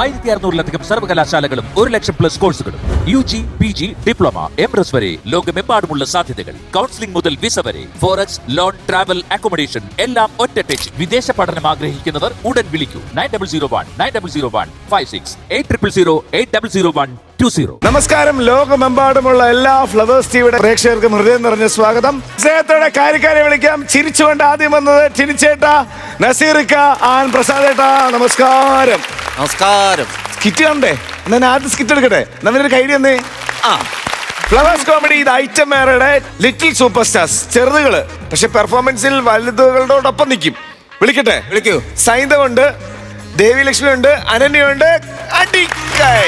1600-ലധികം സർവകലാശാലകളും 1,00,000+ കോഴ്സുകളും UG, PG, diploma, MS വരെ ലോകമെമ്പാടുമുള്ള സാധ്യതകൾ. കൗൺസിലിംഗ് മുതൽ വിസ വരെ, ഫോറക്സ്, ലോൺ, ട്രാവൽ, അക്കോമഡേഷൻ എല്ലാം ഒറ്റ ടച്ച്. വിദേശ പഠനം ആഗ്രഹിക്കുന്നവർ ഉടൻ വിളിക്കൂ 9001 800 800120. നമസ്കാരം. ലോകമെമ്പാടുമുള്ള എല്ലാ ഫ്ലവേഴ്സ് ടിവിയുടെ പ്രേക്ഷകർക്കും ഹൃദയം നിറഞ്ഞ സ്വാഗതം. സ്നേഹത്തോടെ കാര്യക്കാരെ വിളിക്കാം. ചിരിച്ചുകൊണ്ട് ആദ്യം വന്നത് ടിനിച്ചേട്ട, നസീറിക്ക, ആൻ പ്രസാദേട്ടാ. നമസ്കാരം. നമസ്കാരം. സ്കിറ്റ് കണ്ടേ? എന്നാ ആദ്യം സ്കിറ്റ് എടുക്കട്ടെ. നവീനൊരു ഐഡിയ എന്നേ. ഫ്ലവേഴ്സ് കോമഡി ഇത് ഐറ്റം മേറയുടെ ലിറ്റിൽ സൂപ്പർ സ്റ്റാർസ്, ചെറുതുകള് പക്ഷെ പെർഫോമൻസിൽ വലുതുകളോടൊപ്പം നിൽക്കും. വിളിക്കട്ടെ? വിളിക്കൂ. സൈന്ധവുണ്ട്, ദേവി ലക്ഷ്മി ഉണ്ട്, അനന്യുണ്ട്, അടിക്കൈ.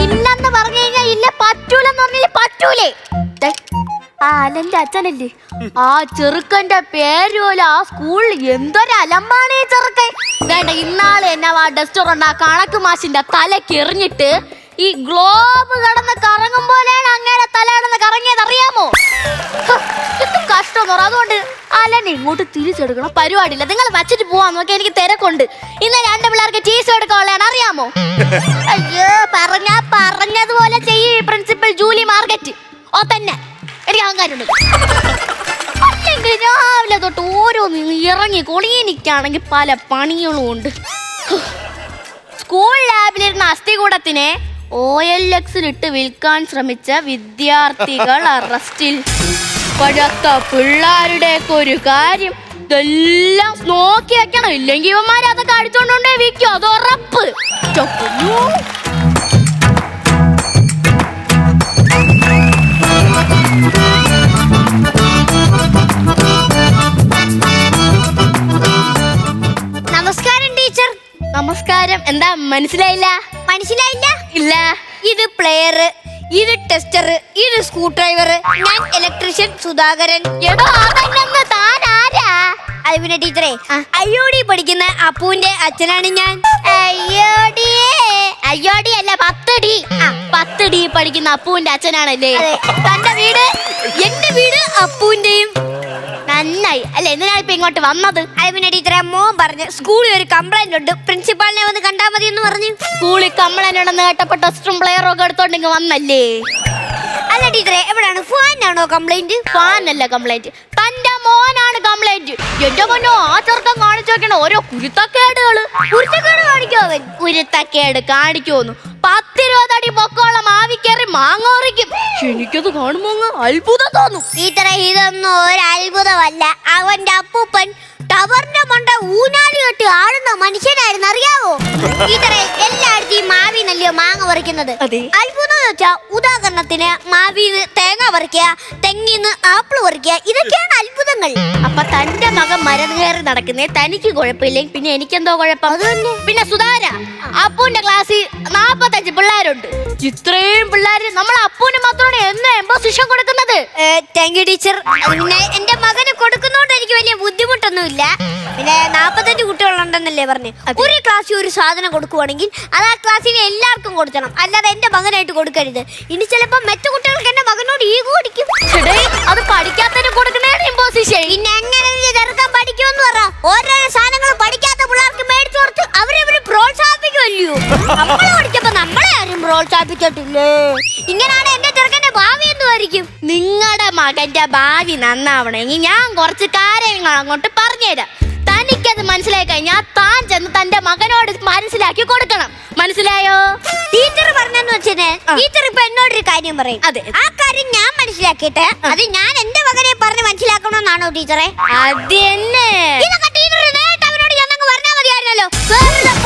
ഇല്ലെന്ന് പറഞ്ഞു കഴിഞ്ഞാൽ ഇല്ല, പറ്റൂലെന്ന് പറഞ്ഞാൽ പറ്റൂലേ. അലന്റെ അച്ഛനല്ലേ ആ ചെറുക്കന്റെ പേര് പോലെ ആ സ്കൂളിൽ എന്തൊരു അലമ്പാണ് ഈ ചെറുക്കൻ. വേണ്ട, ഇന്നാള് എന്നെ ആ ഡസ്റ്ററുണ്ട് ആ കണക്ക് മാഷിന്റെ തലക്കെറിഞ്ഞിട്ട് ഈ ഗ്ലോബ് കടന്ന് കറങ്ങും പോലെയാണ് അങ്ങയുടെ തല കടന്ന് കറങ്ങിയത്, അറിയാമോ? എന്ത് കഷ്ടം എന്ന് പറ. അതുകൊണ്ട് അലനെ ഇങ്ങോട്ട് തിരിച്ചെടുക്കണം പരിപാടിയില്ല. നിങ്ങൾ വച്ചിട്ട് പോവാൻ നോക്കി, എനിക്ക് തിരക്കുണ്ട്. ഇന്ന് 2 പിള്ളേർക്ക് ടീച്ചർ എടുക്കാനുള്ളതാണ്, അറിയാമോ? അയ്യോ, പറഞ്ഞതുപോലെ ചെയ്യ് പ്രിൻസിപ്പൽ ജൂലി മാർക്കറ്റ്. ഓ തന്നെ, എനിക്ക് അഹങ്കാരമുണ്ട്. അല്ലെങ്കിൽ രാവിലെ തൊട്ട് ഓരോന്ന് ഇറങ്ങി കൊളീനിക്കാണെങ്കിൽ പല പണികളും ഉണ്ട്. സ്കൂൾ ലാബിലിരുന്ന അസ്ഥികൂടത്തിനെ OLX-ലിട്ട് വിൽക്കാൻ ശ്രമിച്ച വിദ്യാർത്ഥികൾ അറസ്റ്റിൽ. ഇപ്പോഴത്തെ പിള്ളേരുടെയൊക്കെ ഒരു കാര്യം, ഇതെല്ലാം നോക്കി വെക്കണം, ഇല്ലെങ്കിൽ ഇവന്മാരെ അതൊക്കെ അടിച്ചോണ്ടേ വിൽക്കും, അത് ഉറപ്പ്. നമസ്കാരം ടീച്ചർ. നമസ്കാരം. എന്താ മനസ്സിലായില്ല? ഇല്ല. ഇത് പ്ലെയർ, ഇത് ടെസ്റ്റർ, ഇത് സ്ക്രൂ ഡ്രൈവർ, ഞാൻ ഇലക്ട്രീഷ്യൻ സുധാകരൻ. എടോ അതല്ലെന്ന് താൻ ആരാ? അൽവിന ടീച്ചറെ, അയ്യോടി പഠിക്കുന്ന അപ്പുവിന്റെ അച്ഛനാണ് ഞാൻ. അയ്യോടി അല്ല, 10D പഠിക്കുന്ന അപ്പുവിന്റെ അച്ഛനാണല്ലേ? തന്റെ വീട് എന്റെ വീട് അപ്പുവിന്റെയും. നന്നായി അല്ലെ? എന്തിനാണ് ഇപ്പൊ ഇങ്ങോട്ട് വന്നത്? അൽവിന ടീച്ചറെ, മോൻ പറഞ്ഞു സ്കൂളിൽ ഒരു കംപ്ലൈന്റ് ഉണ്ട്, പ്രിൻസിപ്പാളിനെ വന്ന് കണ്ടാ മതി എന്ന് പറഞ്ഞു. സ്കൂളിൽ കംപ്ലൈന്റ് ഉണ്ടെന്ന് കേട്ടപ്പോ ടെസ്റ്റും പ്ലെയറും ഒക്കെ എടുത്തോണ്ടെങ്കിൽ വന്നല്ലേ? അല്ല ടീച്ചറെ, എവിടെയാണ്? ഫാനാണോ കംപ്ലൈന്റ്? ഫാനല്ല കംപ്ലൈന്റ്, തന്റെ മോനാണ് കംപ്ലൈന്റ്. എന്റെ മോനോ, ആ ചെറുക്കം കാണിച്ചു വെക്കണ ഓരോ കുരുത്തക്കേടുകള്. കുരുത്തക്കേട് കാണിക്കോ അവൻ? കുരുത്തക്കേട് കാണിക്കോന്നു 10-20 അടി പൊക്കോളം ആവിക്കേറി മാങ്ങോറിക്കും. എനിക്കത് കാണുമ്പോ അത്ഭുതം തോന്നും. ടീച്ചറെ, ഇതൊന്നും ഒരു അത്ഭുതമല്ല. അവന്റെ അപ്പൂപ്പൻ ടവറിന്റെ മണ്ട ഊനാലി കെട്ടി ആടുന്ന മനുഷ്യനായിരുന്നു, അറിയാവോ? ടീച്ചറെ, എല്ലായിടത്തും മാവിന്നല്ലയോ മാങ്ങ പറിക്കുന്നത്. അത്ഭുതം എന്ന് വെച്ചാ, ഉദാഹരണത്തിന് മാവിന്ന് തേങ്ങ പറിക്കുക, തെങ്ങിന്ന് ആപ്പിള് പറിക്കുക, ഇതൊക്കെയാണ് അത്ഭുതങ്ങൾ. അപ്പൊ തന്റെ മകൻ മരം കയറി നടക്കുന്നേ തനിക്ക് കുഴപ്പമില്ലെങ്കിൽ പിന്നെ എനിക്കെന്തോ കുഴപ്പം? പിന്നെ സുധാര, അപ്പുവിന്റെ ക്ലാസ്സിൽ 45 പിള്ളേരുണ്ട്. ഇത്രയും പിള്ളേര് നമ്മൾ അപ്പുവിന് മാത്രമാണ് എന്ന് എംബോസിഷൻ കൊടുക്കുന്നത്. Thank you teacher. പിന്നെ എന്റെ മകന് കൊടുക്കുന്നോണ്ട് എനിക്ക് വലിയ ബുദ്ധിമുട്ടൊന്നുമില്ല. പിന്നെ 45 കുട്ടികളുണ്ടെന്നല്ലേ പറഞ്ഞു. ഒരു ക്ലാസ്സിൽ ഒരു സാധനം കൊടുക്കുവാണെങ്കിൽ അത് ആ ക്ലാസ്സിന് എല്ലാവർക്കും കൊടുക്കണം, അല്ലാതെ എന്റെ മകനായിട്ട് കൊടുക്കരുത്. ഇനി ചിലപ്പോ മറ്റു കുട്ടികൾക്ക് എന്റെ മകനോട് ഈഗോ അടിക്കും. അത് പഠിക്കാത്തതിന് കൊടുക്കുന്നതാണ് ഇമ്പോസിഷൻ. പിന്നെ എങ്ങനെ ചെറുക്കാൻ പഠിക്കുമെന്ന് പറ. ഓരോ സാധനങ്ങൾ പഠിക്കാത്ത പിള്ളേർക്ക് മേടിച്ചു കൊടുത്ത് അവരെ പ്രോത്സാഹിപ്പിക്കുമല്ലോ. നമ്മളെ പഠിച്ചപ്പോ നമ്മളെ ആരും പ്രോത്സാഹിപ്പിച്ചിട്ടില്ലേ? ഇങ്ങനെയാണ് എന്റെ ചെറുക്കന്റെ ഭാവി എന്തുമായിരിക്കും? നിങ്ങളുടെ മകന്റെ ഭാവി നന്നാവണമെങ്കിൽ ഞാൻ കുറച്ച് കാര്യങ്ങൾ അങ്ങോട്ട് പറഞ്ഞുതരാം. തനിക്കത് മനസ്സിലായി കഴിഞ്ഞാൽ താൻ ചെന്ന് തന്റെ മകനോട് മനസ്സിലാക്കി കൊടുക്കണം. മനസ്സിലായോ? ടീച്ചർ പറഞ്ഞെന്ന് വെച്ചാൽ ടീച്ചർ ഇപ്പൊ എന്നോടൊരു കാര്യം പറയും. അതെ, ആ കാര്യം ഞാൻ മനസ്സിലാക്കിയിട്ട് അത് ഞാൻ എന്റെ മകനെ പറഞ്ഞ് മനസ്സിലാക്കണമെന്നാണോ ടീച്ചറെ? അത് തന്നെ. ഇതൊക്കെ ടീച്ചർ നേരിട്ട് അവനോട് ചെന്നങ്ങ് പറഞ്ഞാൽ മതിയായിരുന്നല്ലോ.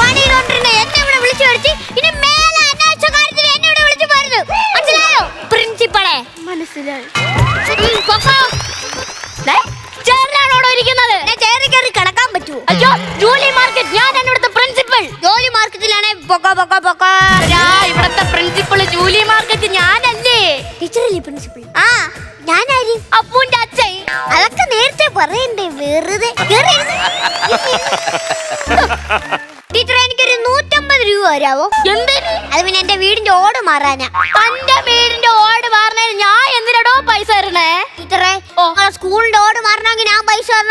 പണിയിലോണ്ടിരുന്ന എന്നെ ഇവിടെ വിളിച്ചു വരുത്തി ഇനി മേലെ അനാവശ്യ കാര്യത്തിന് എന്നെ ഇവിടെ വിളിച്ചു പോരുത്. മനസ്സിലായോ പ്രിൻസിപ്പളെ? മനസ്സിലായി. ചേറിലാണോടോ ഇരിക്കുന്നത്? ചേറി കയറി കിടക്കാൻ പറ്റുമോ? അയ്യോ, ജൂലി മാർക്കറ്റ്, ഞാൻ ഇവിടുത്തെ പ്രിൻസിപ്പൽ. ജോലി മാർക്കറ്റിലാണ് ഇവിടത്തെ പ്രിൻസിപ്പൾ. ജൂലി മാർക്കറ്റ് ഞാനല്ലേ? ടീച്ചറല്ലേ പ്രിൻസിപ്പൽ? ആ, ഞാനാരി അപ്പൂന്റെ അച്ഛൻ. അതൊക്കെ നേരത്തെ പറയണ്ടേ, വെറുതെ. ടീച്ചർ, എനിക്കൊരു 150 രൂപ തരാവോ? എന്തിന്? അത് പിന്നെ എന്റെ വീടിന്റെ ഓട് മാറാനാ. തന്റെ വീടിന്റെ ഓട് മാറുന്നതിന് ഞാൻ എന്തിനാ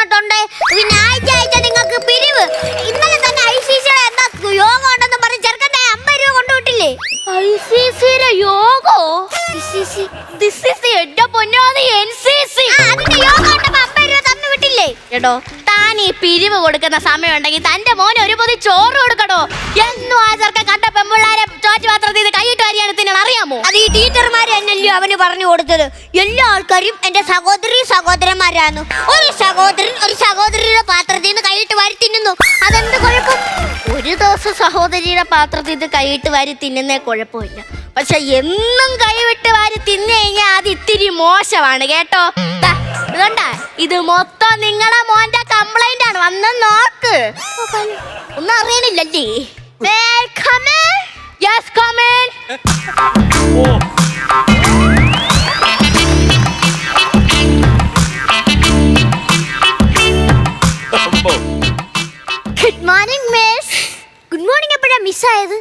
പറഞ്ഞിട്ടുണ്ട്. പിന്നെ ആഴ്ച നിങ്ങൾക്ക് പിരിവ്. ഇന്നലെ തന്നെ ICC-യുടെ എന്താ യോഗം ഉണ്ടെന്ന് പറഞ്ഞ് ചെറുക്കന്റെ 50 രൂപ കൊണ്ടുവിട്ടില്ലേ? ICC-യിലെ യോഗോ? എന്റെ പൊന്നോ, NCC. അതിന്റെ യോഗം ഉണ്ടപ്പോ 50 രൂപ തന്നു വിട്ടില്ലേ? എടോ, താൻ ഈ പിരിവ് കൊടുക്കുന്ന സമയം ഉണ്ടെങ്കിൽ തന്റെ മോന് ഒരു പൊതി ചോറ് കൊടുക്കണോ? എന്നും ആ ചെറുക്കൻ കണ്ട പെമ്പിള്ളാരെ ചോറ്റുപാത്രത്തിൽ ഇത് കൈയിട്ട് വാരിയാണ് തിന്നണം, അറിയാമോ? അത് ഈ ടീച്ചർമാര് തന്നെയല്ലോ അവന് പറഞ്ഞു കൊടുത്തത്. എല്ലാ ആൾക്കാരും എന്റെ സഹോദരന്മാരാണ്. ഒരു സഹോദരൻ ഒരു സഹോദരിയുടെ പാത്രത്തിൽ നിന്ന് കൈയിട്ട് വാരി തിന്നുന്നു. അതെന്ത് കുഴപ്പം? ഒരു ദിവസം സഹോദരിയുടെ പാത്രത്തിൽ ഇത് കൈയിട്ട് വാരി തിന്നുന്നേ കുഴപ്പമില്ല. പക്ഷെ എന്നും കൈവിട്ട് വാരി തിന്നു കഴിഞ്ഞാൽ അത് ഇത്തിരി മോശമാണ് കേട്ടോ. ദാ, ഇതുകൊണ്ടാ ഇത് മൊത്തം നിങ്ങളെ മോന്റെ കംപ്ലൈന്റ് ആണ്. വന്ന് നോക്ക്. ഒന്നും അറിയണില്ലല്ലേ? Yes, come in. Good morning miss. Good morning എപ്പോഴാ മിസ്സായത്?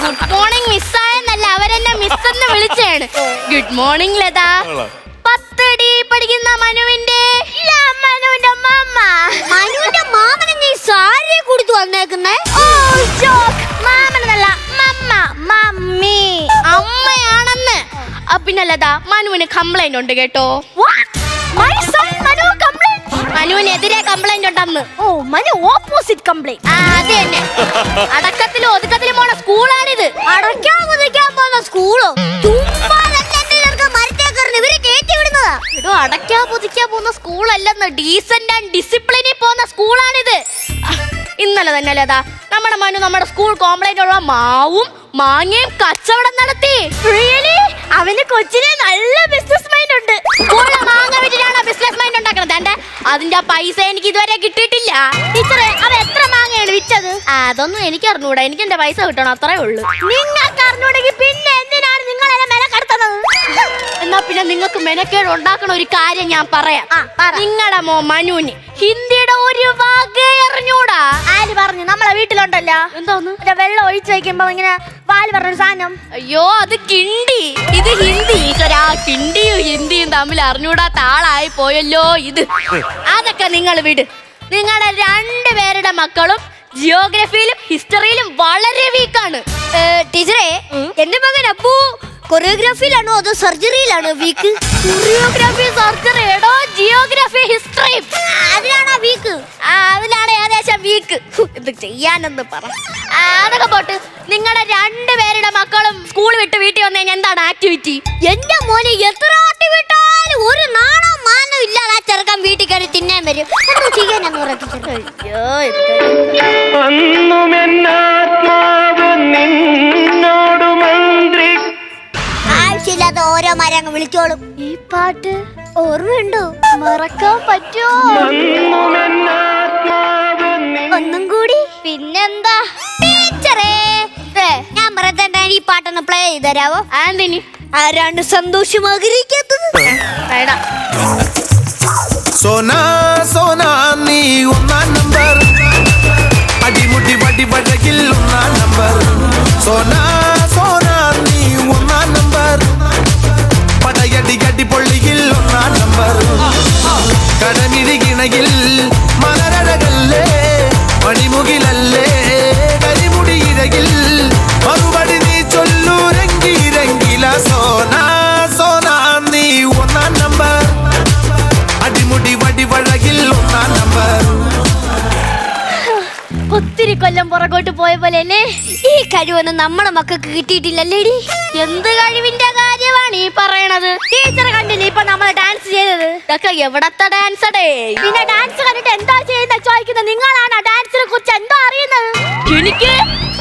ഗുഡ് മോർണിംഗ് മിസ്സായെന്നല്ല, അവരെന്നെ മിസ് എന്ന് വിളിച്ചാണ്. Good morning Latha. 10D പഠിക്കുന്ന മനുവിന്റെ മനുവിന്റെ മാമനെ നീ സാരിയെ കൊടുത്തു വന്നേക്കുന്നേ? മാമനല്ല, മമ്മി. അമ്മയാണെന്ന്. പിന്നെ ലത, മനുവിന് കംപ്ലൈന്റ് ഉണ്ട് കേട്ടോ. മനുവിനെതിരെ കംപ്ലൈന്റ് ഉണ്ടെന്ന്. ഓ, മനു ഓപ്പോസിറ്റ് കംപ്ലൈന്റ്. അത് തന്നെ. അടക്കത്തിലും ഒതുക്കത്തിലും പോണ സ്കൂളാണിത്. അടയ്ക്കാൻ പോകുന്ന സ്കൂളോ? ഇവരെ കയറ്റി വിടുന്നതാ. എടോ, അടയ്ക്കാ പുതിക്കാ പോകുന്ന സ്കൂളല്ലെന്ന്, ഡീസന്റ് ആൻഡ് ഡിസിപ്ലിനിൽ പോകുന്ന സ്കൂളാണിത്. ഇന്നലെ തന്നെ ലതാ, നമ്മുടെ മനു നമ്മുടെ സ്കൂൾ കോംപ്ലൈന്റ് ഉള്ള മാവും മാങ്ങയും കച്ചവടം നടത്തി. അവന് കൊച്ചിനെ നല്ല ബിസിനസ് മൈൻഡ് ഉണ്ട്. മാങ്ങ വിറ്റിട്ടാണ് ബിസിനസ് മൈൻഡ് ഉണ്ടാക്കുന്നത്. അതിന്റെ പൈസ എനിക്ക് ഇതുവരെ കിട്ടിയിട്ടില്ല. ടീച്ചറെ, അവൻ എത്ര മാങ്ങയാണ് വിറ്റത്? അതൊന്നും എനിക്ക് അറിഞ്ഞൂടാ. എനിക്ക് എന്റെ പൈസ കിട്ടണം, അത്രേ ഉള്ളൂ. നിങ്ങൾക്ക് അറിഞ്ഞൂടെങ്കിൽ പിന്നെ എന്തിനാണ് നിങ്ങൾ എന്നെ മെനക്കെടുത്തുന്നത്? എന്നാ പിന്നെ നിങ്ങൾക്ക് മെനക്കേട് ഉണ്ടാക്കണ ഒരു കാര്യം ഞാൻ പറയാം. നിങ്ങളുടെ മനുവിന് ഹിന്ദിയുടെ ഒരു വകയെ അറിഞ്ഞൂടാ. ആര് പറഞ്ഞു? നമ്മളെ വീട്ടിലുണ്ടല്ലോ. എന്തോന്ന്? വെള്ളം ഒഴിച്ചു വയ്ക്കുമ്പോ ഇങ്ങനെ വാല് പറഞ്ഞൊരു സാധനം. അയ്യോ, അത് കിണ്ടി. ഇത് ഹിന്ദി. കിണ്ടിയും ഹിന്ദിയും തമ്മിൽ അറിഞ്ഞൂടാത്ത ആളായി പോയല്ലോ ഇത്. അതൊക്കെ നിങ്ങൾ വിട്. നിങ്ങളുടെ 2 പേരുടെ മക്കളും ജിയോഗ്രഫിയിലും ഹിസ്റ്ററിയിലും വളരെ വീക്കാണ്. ടീച്ചറെ, എന്റെ മകൻ അപ്പു കൊറിയോഗ്രാഫിയിലാണോ അതോ സർജറിയിലാണോ വീക്ക്? Choreography, surgery. എടോ, ജിയോഗ്രഫി ഹിസ്റ്ററി അതിലാണോ വീക്ക്? അതിലാണ് ഏകദേശം വീക്ക്. ഇത് ചെയ്യാനെന്ന് പറ. അതൊക്കെ പോട്ട്. നിങ്ങളുടെ 2 പേരുടെ മക്കളും സ്കൂൾ വിട്ട് വീട്ടിൽ വന്നു കഴിഞ്ഞാൽ എന്താണ് ആക്ടിവിറ്റി? എന്റെ മോനെ എത്ര ആട്ടി വിട്ടാലും ഒരു നാണോ മാനോ ഇല്ലാതെ ആ ചെറുക്കൻ വീട്ടിൽ കയറി തിന്നാൻ വരും. എന്താ ചെയ്യാനെന്ന് പറയാ ടീച്ചർ? അയ്യോ, ആവശ്യമില്ലാത്ത ഓരോ മരങ്ങ് വിളിച്ചോളും. ഈ പാട്ട് ഓർമ്മയുണ്ടോ? മറക്കാൻ പറ്റുമോ? ഒന്നും കൂടി. പിന്നെന്താ ടീച്ചറേ, ഞാൻ പറയട്ടെ, ഈ പാട്ടൊന്ന് പ്ലേ ചെയ്ത് തരാവോ? ആന്തിനി, ആരാണ് സന്തോഷം ആഗ്രഹിക്കാത്തത്? വേടാ. സോനാ സോനാ നീ ഒന്നാം നമ്പർ, അടിമുടി വടി വടകിൽ ഒന്നാം നമ്പർ. സോനാ സോനാ നീ ഒന്നാം നമ്പർ, പടയടി കടി പൊള്ളിയിൽ ഒന്നാം നമ്പർ. കടമിഴികിണയിൽ മലരഴകല്ലേ, മണിമുകിലല്ലേ, കരിമുടി ഇഴകിൽ മറുപടി നീ ചൊല്ലൂ രംഗിരംഗില. സോനാ സോനാ നീ ഒന്നാം നമ്പർ, അടിമുടി വടി വഴകിൽ ഒന്നാം നമ്പർ. ഒത്തിരി കൊല്ലം പുറകോട്ട് പോയ പോലെ അല്ലേ? ഈ കഴിവൊന്നും നമ്മുടെ മക്കൾക്ക് കിട്ടിയിട്ടില്ലല്ലേടി. എന്ത് കഴിവിന്റെ കാര്യമാണ് ഈ പറയണത്? ടീച്ചർ കണ്ടില്ലേ ഇപ്പൊ നമ്മൾ ഡാൻസ് ചെയ്തത്? ഇതൊക്കെ എവിടത്തെ ഡാൻസ് ഡേ? പിന്നെ ഡാൻസ് കണ്ടിട്ട് എന്താ ചെയ്യുന്ന ചോദിക്കുന്നത് നിങ്ങളാണ്. ഡാൻസിനെ കുറിച്ച് എന്താ അറിയുന്നത്? എനിക്ക്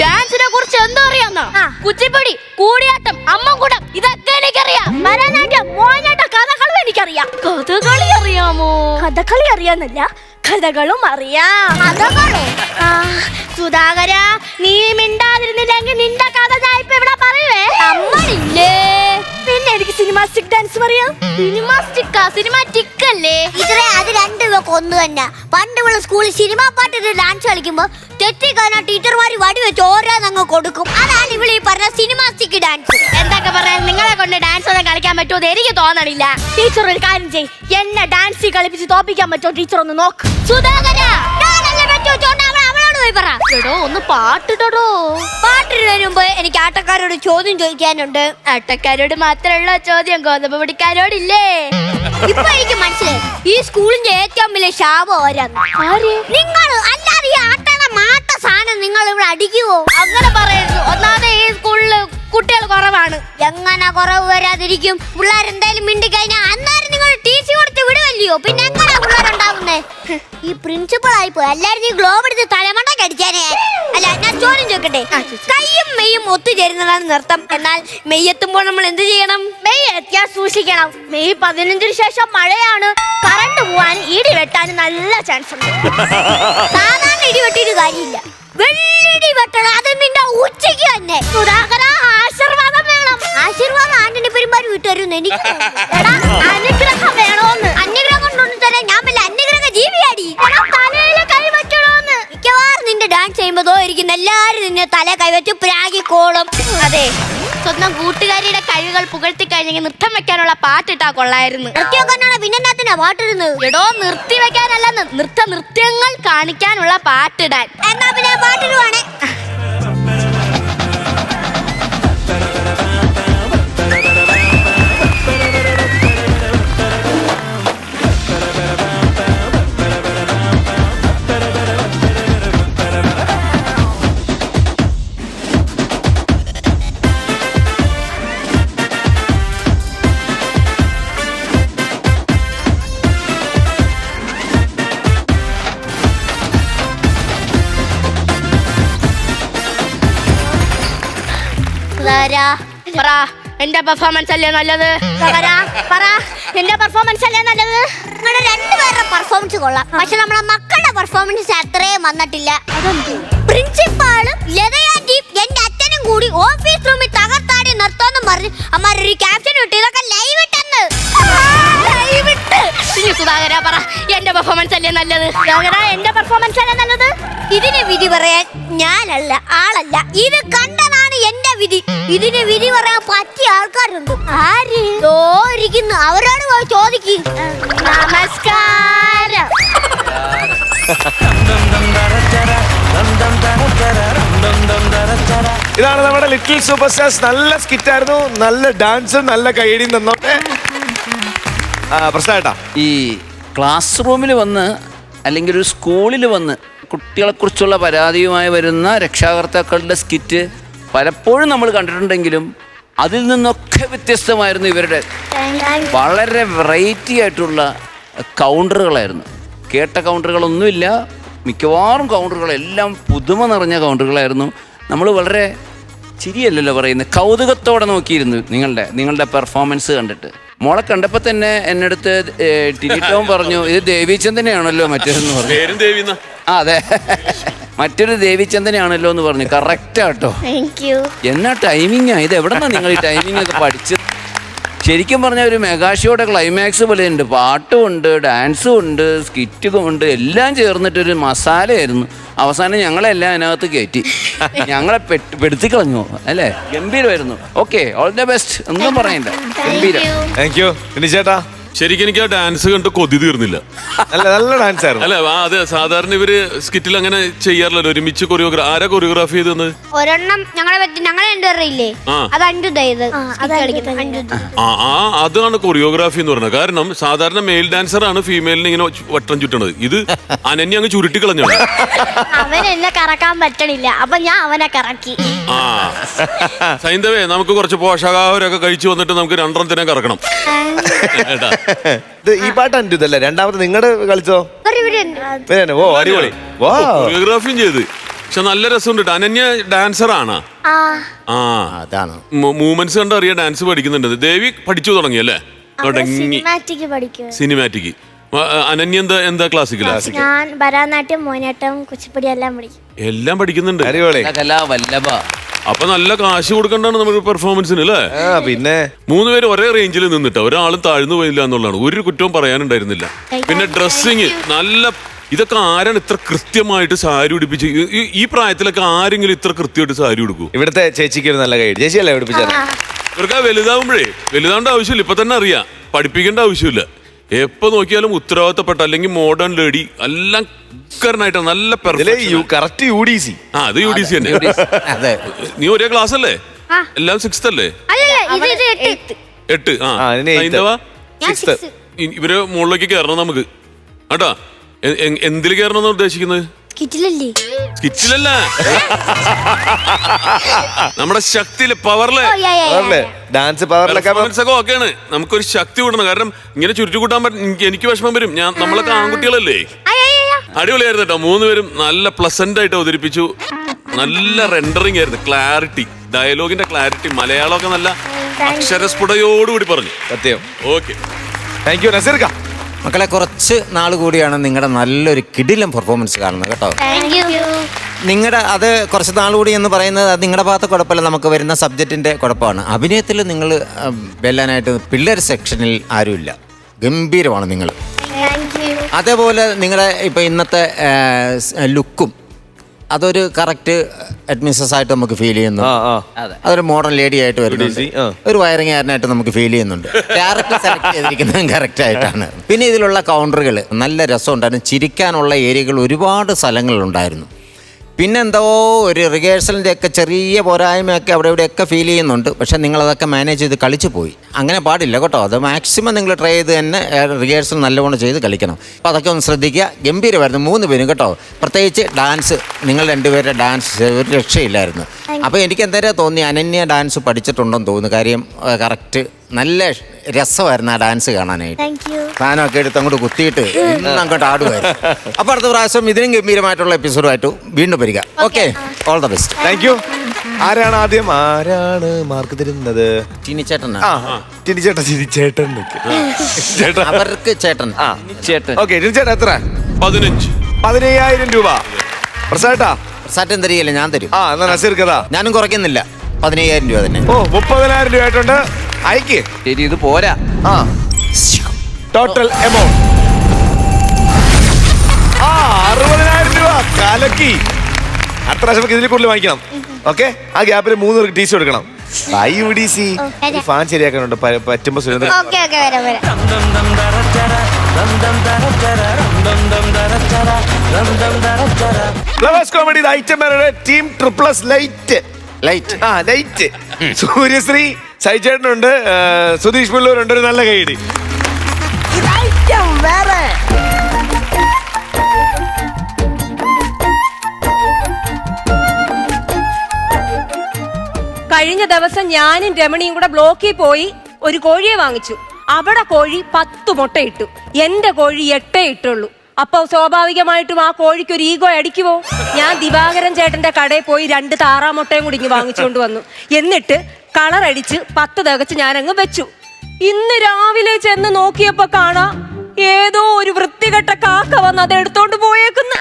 ഡാൻസിനെ കുറിച്ച് എന്തോ അറിയാന്നോ? കുച്ചിപ്പുടി, കൂടിയാട്ടം, അമ്മൻകുടം, ഇതൊക്കെ എനിക്കറിയാം. ഭരതനാട്യം, മോഹിനിയാട്ടം, കഥകളും എനിക്കറിയാം. കഥകളി അറിയാമോ? കഥകളി അറിയാന്നല്ല, കഥകളും അറിയാം. കഥകളോ? സുധാകര, നീ മിണ്ടാതിരുന്നില്ലെങ്കിൽ നിന്റെ കഥ ഞാൻ ഇപ്പൊ ഇവിടെ പറയുവേ. നമ്മളില്ലേ? പിന്നെ പിന്നെ എനിക്ക് സിനിമാറ്റിക് ഡാൻസ് പറയാം. സിനിമാറ്റിക് അല്ലേ ടീച്ചറെ? അത് രണ്ടുപേർക്ക് ഒന്ന് തന്നെ. പണ്ട് ഇവിടെ സ്കൂളിൽ സിനിമാ പാട്ടിട്ട് ഡാൻസ് കളിക്കുമ്പോ തെറ്റിക്കാനാ ടീച്ചർമാര് വടി വെച്ച് ഓരോന്നങ്ങ് കൊടുക്കും. അതാണ് ഇവിടെ ഈ പറഞ്ഞ സിനിമാറ്റിക് ഡാൻസ്. എന്തൊക്കെ പറയാൻ നിങ്ങളെ കൊണ്ട് ഡാൻസ് ഒന്നും കളിക്കാൻ പറ്റുമോ എനിക്ക് തോന്നണില്ല. ടീച്ചർ ഒരു കാര്യം ചെയ്യ്, എന്നെ ഡാൻസ് കളിപ്പിച്ച് തോപ്പിക്കാൻ പറ്റുമോ ടീച്ചർ ഒന്ന് നോക്ക്. സുധാകര അവളോട് പോയി പറ. എടോ ഒന്ന് പാട്ടിടോ. പാട്ടിടുന്നതിന് മുമ്പ് എനിക്ക് ആട്ടക്കാരോട് ചോദ്യം ചോദിക്കാനുണ്ട്. ആട്ടക്കാരോട് മാത്രമുള്ള ചോദ്യം ഗോതമ്പ് പൊടിക്കാരോടില്ലേ? ഇപ്പൊ എനിക്ക് മനസ്സിലായി ഈ സ്കൂളിന്റെ ഏറ്റവും വലിയ ശാപം ആരാന്ന്. നിങ്ങൾ അല്ലാതെ ഈ ആട്ടണ മാട്ട സാധനം നിങ്ങൾ ഇവിടെ അടിക്കുവോ? അങ്ങനെ പറയരുത്. ഒന്നാമത് ഈ സ്കൂളില് കുട്ടികൾ കുറവാണ്. എങ്ങനെ കുറവ് വരാതിരിക്കും? പിള്ളേരെന്തായാലും മിണ്ടി കഴിഞ്ഞാൽ അന്നേരം നിങ്ങൾ TC കൊടുത്ത് വിടുവല്ലയോ? പിന്നെ എങ്ങനെ പിള്ളേരുണ്ടാവുന്നേ? ഈ പ്രിൻസിപ്പൾ ആയിപ്പോയി. എല്ലാരും ഈ ഗ്ലോബ് എടുത്ത് തലമണ്ടക്ക് അടിച്ചാനേ. അല്ല ഞാൻ ചോദ്യം ചോദിക്കട്ടെ? കയ്യും മെയ്യും ഒത്തുചേരുന്നതാണ് നൃത്തം. എന്നാൽ മെയ് എത്തുമ്പോൾ നമ്മൾ എന്ത് ചെയ്യണം? മെയ് എത്തിയാൽ സൂക്ഷിക്കണം. മെയ് 15 ശേഷം മഴയാണ്. കറണ്ട് പോവാൻ ഇടി വെട്ടാൻ നല്ല ചാൻസ് ഉണ്ട്. സാധാരണ ഇടി വെട്ടിയിട്ട് കാര്യമില്ല. വെള്ളിടി വെട്ടണം. അത് നിന്റെ ഉച്ചയ്ക്ക് തന്നെ. സുധാകര ആശീർവാദം വേണം. ആശീർവാദം ആന്റണി പെരുമാറി വിട്ടുവരുന്നു എനിക്ക്. അനുഗ്രഹം വേണോന്ന്. അന്യഗ്രഹം കൊണ്ടൊന്നും തന്നെ ഞാൻ വല്ല അന്യഗ്രഹ ജീവിയാടി. തലയില് കൈ വെക്കണോന്ന്. മിക്കവാറും നിന്റെ ഡാൻസ് ചെയ്യുമ്പോ ഇരിക്കുന്ന എല്ലാരും നിന്നെ തല കൈവച്ച് പ്രാഗിക്കോളും. അതെ, സ്വന്തം കൂട്ടുകാരിയുടെ കഴിവുകൾ പുകഴ്ത്തി കഴിഞ്ഞെങ്കിൽ നൃത്തം വെക്കാനുള്ള പാട്ടിട്ടാ കൊള്ളായിരുന്നു. നൃത്യമൊക്കെയാണ് പിന്നെന്നാത്തിനാ പാട്ടിടുന്നത്? എടോ നിർത്തി വെക്കാനല്ലെന്ന്, നൃത്യങ്ങൾ കാണിക്കാനുള്ള പാട്ടിടാൻ. എന്നാ പിന്നെ പാട്ടിടുവാണേ. പറ, എന്റെ പെർഫോമൻസ് അല്ലേ നല്ലത്? പറ, എന്റെ പെർഫോമൻസ് അല്ലേ നല്ലത്? നിങ്ങളുടെ രണ്ടുപേരുടെ പെർഫോമൻസ് കൊള്ളാം. പക്ഷെ നമ്മളെ മക്കളുടെ പെർഫോമൻസ് അത്രയും വന്നിട്ടില്ല. പ്രിൻസിപ്പാളും ലതയാന്റിയും എന്റെ അച്ഛനും കൂടി ഓഫീസ് റൂമിൽ തകർത്താടി നിർത്തോന്നും പറഞ്ഞ് അമ്മാരൊരു ക്യാപ്ഷൻ ഇട്ട് ഇതൊക്കെ ലൈവ് ഇട്ടെന്ന്. സുധാകര പറ, എന്റെ പെർഫോമൻസ് അല്ലേ നല്ലത്? സുധാകര, എന്റെ പെർഫോമൻസ് അല്ലേ നല്ലത്? ഇതിന് വിധി പറയാൻ ഞാനല്ല, ആളല്ല, ഇത് കണ്ടതാണ് എന്റെ വിധി. ഇതിന് വിധി പറയാൻ പറ്റിയ ആൾക്കാരുണ്ട്. ആര്? ഇരിക്കുന്നു, അവരോട് പോയി ചോദിക്കും. നമസ്കാരം. ഇതാണ് നമ്മുടെ ലിറ്റിൽ സൂപ്പർ സ്റ്റാർസ്. നല്ല സ്കിറ്റായിരുന്നു, നല്ല ഡാൻസും നല്ല കൈയടിയും തന്നോട്ടെ. പ്രശ്നമായിട്ടാ ഈ ക്ലാസ് റൂമിൽ വന്ന് അല്ലെങ്കിൽ ഒരു സ്കൂളിൽ വന്ന് കുട്ടികളെക്കുറിച്ചുള്ള പരാതിയുമായി വരുന്ന രക്ഷാകർത്താക്കളുടെ സ്കിറ്റ് പലപ്പോഴും നമ്മൾ കണ്ടിട്ടുണ്ടെങ്കിലും അതിൽ നിന്നൊക്കെ വ്യത്യസ്തമായിരുന്നു ഇവരുടെ. വളരെ വെറൈറ്റി ആയിട്ടുള്ള കൗണ്ടറുകളായിരുന്നു. കേട്ട കൗണ്ടറുകളൊന്നുമില്ല, മിക്കവാറും കൗണ്ടറുകളെല്ലാം പുതുമ നിറഞ്ഞ കൗണ്ടറുകളായിരുന്നു. നമ്മൾ വളരെ ചിരിയല്ലല്ലോ പറയുന്നത്, കൗതുകത്തോടെ നോക്കിയിരുന്നു നിങ്ങളുടെ പെർഫോമൻസ് കണ്ടിട്ട്. മോളെ കണ്ടപ്പോൾ തന്നെ എൻ്റെ അടുത്ത് ടിനിറ്റോൻ പറഞ്ഞു, ഇത് ദേവീചന്ദനെയാണല്ലോ മറ്റേതെന്ന് പറഞ്ഞു. അതെ, മറ്റൊരു ദേവീചന്ദനെയാണല്ലോ എന്ന് പറഞ്ഞു. കറക്റ്റാട്ടോ. എന്നാ ടൈമിങ്ങാ ഇത്? എവിടെന്നാ നിങ്ങൾ ഈ ടൈമിംഗ് ഒക്കെ പഠിച്ചത്? ശരിക്കും പറഞ്ഞാൽ ഒരു മെഗാഷോയുടെ ക്ലൈമാക്സ് പോലെ ഉണ്ട്. പാട്ടും ഉണ്ട്, ഡാൻസും ഉണ്ട്, സ്കിറ്റും ഉണ്ട്, എല്ലാം ചേർന്നിട്ടൊരു മസാലയായിരുന്നു. അവസാനം ഞങ്ങളെല്ലാം അതിനകത്ത് കയറ്റി ഞങ്ങളെ പെടുത്തി കളഞ്ഞു അല്ലേ? ഗംഭീരമായിരുന്നു. Okay, all the best. ഒന്നും പറയണ്ട, ഗംഭീരം. താങ്ക് യു ചേട്ടാ. ശരിക്കും എനിക്ക് ആ ഡാൻസ് കണ്ട് കൊതി തീർന്നില്ല. നല്ല ഡാൻസ് ആയിരുന്നു. അല്ല അതെ, സാധാരണ ഇവര് സ്കിറ്റിൽ അങ്ങനെ ചെയ്യാറില്ലല്ലോ, ഒരുമിച്ച് ആരാ കൊറിയോഗ്രാഫി ചെയ്തെന്ന്? ഒരെണ്ണം ഞങ്ങളെ രണ്ടുപേരില്ലേ, അത് അഞ്ചുതായത്. അതാണ് കൊറിയോഗ്രാഫി എന്ന് പറയുന്നത്. കാരണം സാധാരണ മെയിൽ ഡാൻസർ ആണ് ഫീമെയിലിന് ഇങ്ങനെ വട്ടം ചുറ്റണത്. ഇത് അനന്യ അങ്ങ് ചുരുട്ടി കളഞ്ഞു. അവൻ എന്നെ കറക്കാൻ പറ്റണില്ല, അപ്പൊ ഞാൻ അവനെ കറക്കി. സൈന്ധവേ, നമുക്ക് കുറച്ച് പോഷകാഹാരമൊക്കെ കഴിച്ചു വന്നിട്ട് നമുക്ക് രണ്ടെണ്ണത്തിനെ കറക്കണം. ഈ പാട്ട് അഞ്ചുതല്ലേ? രണ്ടാമത് നിങ്ങളുടെ കളിച്ചോ? ഓ അടിപൊളി. കൊറിയോഗ്രാഫിയും ചെയ്ത്. പക്ഷെ നല്ല രസമുണ്ട്. അനന്യ ഡാൻസർ ആണ്. അതാണ് മൂവ്മെന്റ്സ് കണ്ട് അറിയാം ഡാൻസ് പഠിക്കുന്നുണ്ട്. ദേവി പഠിച്ചു തുടങ്ങിയല്ലേ? തുടങ്ങി സിനിമാറ്റിക്. അനന്യ എന്താ ക്ലാസിക്കലാ? ഞാൻ ഭരതനാട്യം, മോഹിനിയാട്ടം, കുച്ചിപ്പുടി എല്ലാം പഠിക്കും. എല്ലാം പഠിക്കുന്നുണ്ട്. അടിപൊളി. വല്ലഭ. അപ്പൊ നല്ല കാശ് കൊടുക്കണ്ടാണ് നമ്മുടെ പെർഫോമൻസിന് അല്ലേ? പിന്നെ 3 പേര് ഒരേ റേഞ്ചിൽ നിന്നിട്ട് ഒരാളും താഴ്ന്നു പോയില്ല എന്നുള്ളതാണ്. ഒരു കുറ്റവും പറയാനുണ്ടായിരുന്നില്ല. പിന്നെ ഡ്രസ്സിങ് നല്ല, ഇതൊക്കെ ആരാണ് ഇത്ര കൃത്യമായിട്ട് സാരി ഉടുപ്പിച്ച്? ഈ പ്രായത്തിലൊക്കെ ആരെങ്കിലും ഇത്ര കൃത്യമായിട്ട് സാരി ഉടുക്കൂ? ഇവിടുത്തെ ചേച്ചിക്ക് ഒരു നല്ല കൈ. ചേച്ചിയല്ലേ ഉടുപ്പിച്ചത്? ഇവർക്ക് വലുതാവേണ്ട ആവശ്യമില്ല. ഇപ്പൊ തന്നെ അറിയാം, പഠിപ്പിക്കേണ്ട ആവശ്യമില്ല. എപ്പോ നോക്കിയാലും ഉത്തരവാദിത്തപ്പെട്ട അല്ലെങ്കിൽ മോഡേൺ ലേഡി എല്ലാം കറനായിട്ട് നല്ല കറക്റ്റ് UDC. അത് UDC തന്നെ. അതെ. നീ ഒരേ ക്ലാസ് അല്ലേ? എല്ലാം 6th അല്ലേ? 8. ഇവര് മുകളിലേക്ക് കയറണം നമുക്ക് കേട്ടാ. എന്തിൽ കയറണം ഉദ്ദേശിക്കുന്നത്? സ്കിറ്റിലല്ല, നമ്മുടെ ശക്തിയില്, പവറില്. ഡാൻസ് പവറിലൊക്കെ ഓക്കെയാണ്. നമുക്കൊരു ശക്തി കൂട്ടണം. കാരണം ഇങ്ങനെ ചുരുട്ടി കൂട്ടാൻ എനിക്ക് വിഷമം വരും. നമ്മളൊക്കെ ആൺകുട്ടികളല്ലേ. അടിപൊളിയായിരുന്നു കേട്ടോ. 3 പേരും നല്ല പ്ലസന്റ് ആയിട്ട് അവതരിപ്പിച്ചു. നല്ല റെൻഡറിങ് ആയിരുന്നു. ക്ലാരിറ്റി, ഡയലോഗിന്റെ ക്ലാരിറ്റി, മലയാളമൊക്കെ നല്ല അക്ഷരസ്ഫുടയോടുകൂടി പറഞ്ഞു. സത്യം. Okay, thank you. നസീർക്ക മക്കളെ, കുറച്ച് നാൾ കൂടിയാണ് നിങ്ങളുടെ നല്ലൊരു കിടിലം പെർഫോമൻസ് കാണുന്നത് കേട്ടോ. നിങ്ങളുടെ അത് കുറച്ച് നാൾ കൂടി എന്ന് പറയുന്നത് അത് നിങ്ങളുടെ ഭാഗത്ത് കുഴപ്പമില്ല, നമുക്ക് വരുന്ന സബ്ജക്റ്റിൻ്റെ കുഴപ്പമാണ്. അഭിനയത്തിൽ നിങ്ങൾ വെല്ലാനായിട്ട് പിള്ളേർ സെക്ഷനിൽ ആരുമില്ല. ഗംഭീരമാണ് നിങ്ങൾ. അതേപോലെ നിങ്ങളുടെ ഇപ്പോൾ ഇന്നത്തെ ലുക്കും അതൊരു കറക്റ്റ് അഡ്മിസസ് നമുക്ക് ഫീൽ ചെയ്യുന്നു. അതൊരു മോഡേൺ ലേഡി ആയിട്ട് വരുന്നുണ്ട്. ഒരു വയറിങ്ങുകാരനായിട്ട് നമുക്ക് ഫീൽ ചെയ്യുന്നുണ്ട്. ക്യാരക്ടർ സെലക്ട് ചെയ്തിരിക്കുന്നതും കറക്റ്റ് ആയിട്ടാണ്. പിന്നെ ഇതിലുള്ള കൗണ്ടറുകൾ നല്ല രസമുണ്ടായിരുന്നു. ചിരിക്കാനുള്ള ഏരിയകൾ ഒരുപാട് സ്ഥലങ്ങളിലുണ്ടായിരുന്നു. പിന്നെന്തോ ഒരു റിഹേഴ്സലിൻ്റെ ഒക്കെ ചെറിയ പോരായ്മയൊക്കെ അവിടെ ഇവിടെയൊക്കെ ഫീൽ ചെയ്യുന്നുണ്ട്. പക്ഷേ നിങ്ങളതൊക്കെ മാനേജ് ചെയ്ത് കളിച്ചു പോയി. അങ്ങനെ പാടില്ല കേട്ടോ. അത് മാക്സിമം നിങ്ങൾ ട്രൈ ചെയ്ത് തന്നെ റിഹേഴ്സൽ നല്ലവണ്ണം ചെയ്ത് കളിക്കണം. അപ്പോൾ അതൊക്കെ ഒന്ന് ശ്രദ്ധിക്കുക. ഗംഭീരമായിരുന്നു 3 പേരും കേട്ടോ. പ്രത്യേകിച്ച് ഡാൻസ്, നിങ്ങൾ 2 പേരുടെ ഡാൻസ് ഒരു രക്ഷയില്ലായിരുന്നു. അപ്പോൾ എനിക്ക് എന്തായാലും തോന്നി അനന്യ ഡാൻസ് പഠിച്ചിട്ടുണ്ടെന്ന് തോന്നുന്നു. കാര്യം കറക്റ്റ് നല്ല രസമായിരുന്നു ആ ഡാൻസ് കാണാനായിട്ട്. ഫാനൊക്കെ എടുത്ത് അങ്ങോട്ട് കുത്തിയിട്ട് ഇന്ന് അങ്ങോട്ട് ആടുമായിരുന്നു. അപ്പോൾ അടുത്ത പ്രാവശ്യം ഇതിനും ഗംഭീരമായിട്ടുള്ള എപ്പിസോഡുമായിട്ട് വീണ്ടും വരിക. Okay, all the best. Thank U. ആരാണ് മാർക്ക് തരുന്നത്? ടിനിച്ചേട്ടൻ. ടിനിച്ചേട്ടൻ അവർക്ക് ചേട്ടൻ. ഓക്കെ, ടിനിച്ചേട്ടൻ എത്ര? 15,000 രൂപ. പ്രസാട്ടാ? പ്രസാദം തരികയില്ല, ഞാൻ തരും. എന്നാ നസീർ കഥ. ഞാനും കുറയ്ക്കുന്നില്ല, 15,000 രൂപ തന്നെ. 30,000 രൂപ ആയിട്ടുണ്ട്. അയക്ക്. ശരി, ഇത് പോരാ. ടോട്ടൽ എമൗണ്ട് 60,000 രൂപ. കലക്കി. അത്ര നമുക്ക് ഇതിൽ കൂടുതൽ വാങ്ങിക്കണം. ഓക്കെ, ആ ഗ്യാപ്പിൽ 3 പേർക്ക് ടീസി കൊടുക്കണം. UDC ഫാൻ ശരിയാക്കാനുണ്ട്. പറ്റുമ്പോ സുരേന്ദ്രൻ. ഫ്ലവേഴ്സ് കോമഡി ഐറ്റംമാരുടെ ടീം ട്രിപ്ലസ് ലൈറ്റ്. സൂര്യശ്രീ, സൈചേട്ടനുണ്ട്, സുധീഷ് പിള്ളൂരുണ്ട്. ഒരു നല്ല കൈയടി. കഴിഞ്ഞ ദിവസം ഞാനും രമണിയും കൂടെ ബ്ലോക്കിൽ പോയി ഒരു കോഴിയെ വാങ്ങിച്ചു. അവിടെ കോഴി 10 മുട്ട ഇട്ടു. എന്റെ കോഴി 8 ഇട്ടുള്ളൂ. അപ്പൊ സ്വാഭാവികമായിട്ടും ആ കോഴിക്ക് ഒരു ഈഗോ അടിക്കുവോ? ഞാൻ ദിവാകരൻ ചേട്ടന്റെ കടയിൽ പോയി 2 താറാമുട്ടയും കൂടി ഇങ്ങ് വാങ്ങിച്ചുകൊണ്ട് വന്നു. എന്നിട്ട് കളറടിച്ച് 10 തികച്ച് ഞാനങ്ങ് വെച്ചു. ഇന്ന് രാവിലെ ചെന്ന് നോക്കിയപ്പോ കാണാ ഏതോ ഒരു വൃത്തികെട്ട കാക്ക വന്ന് അത് എടുത്തോണ്ട് പോയേക്കുന്നു.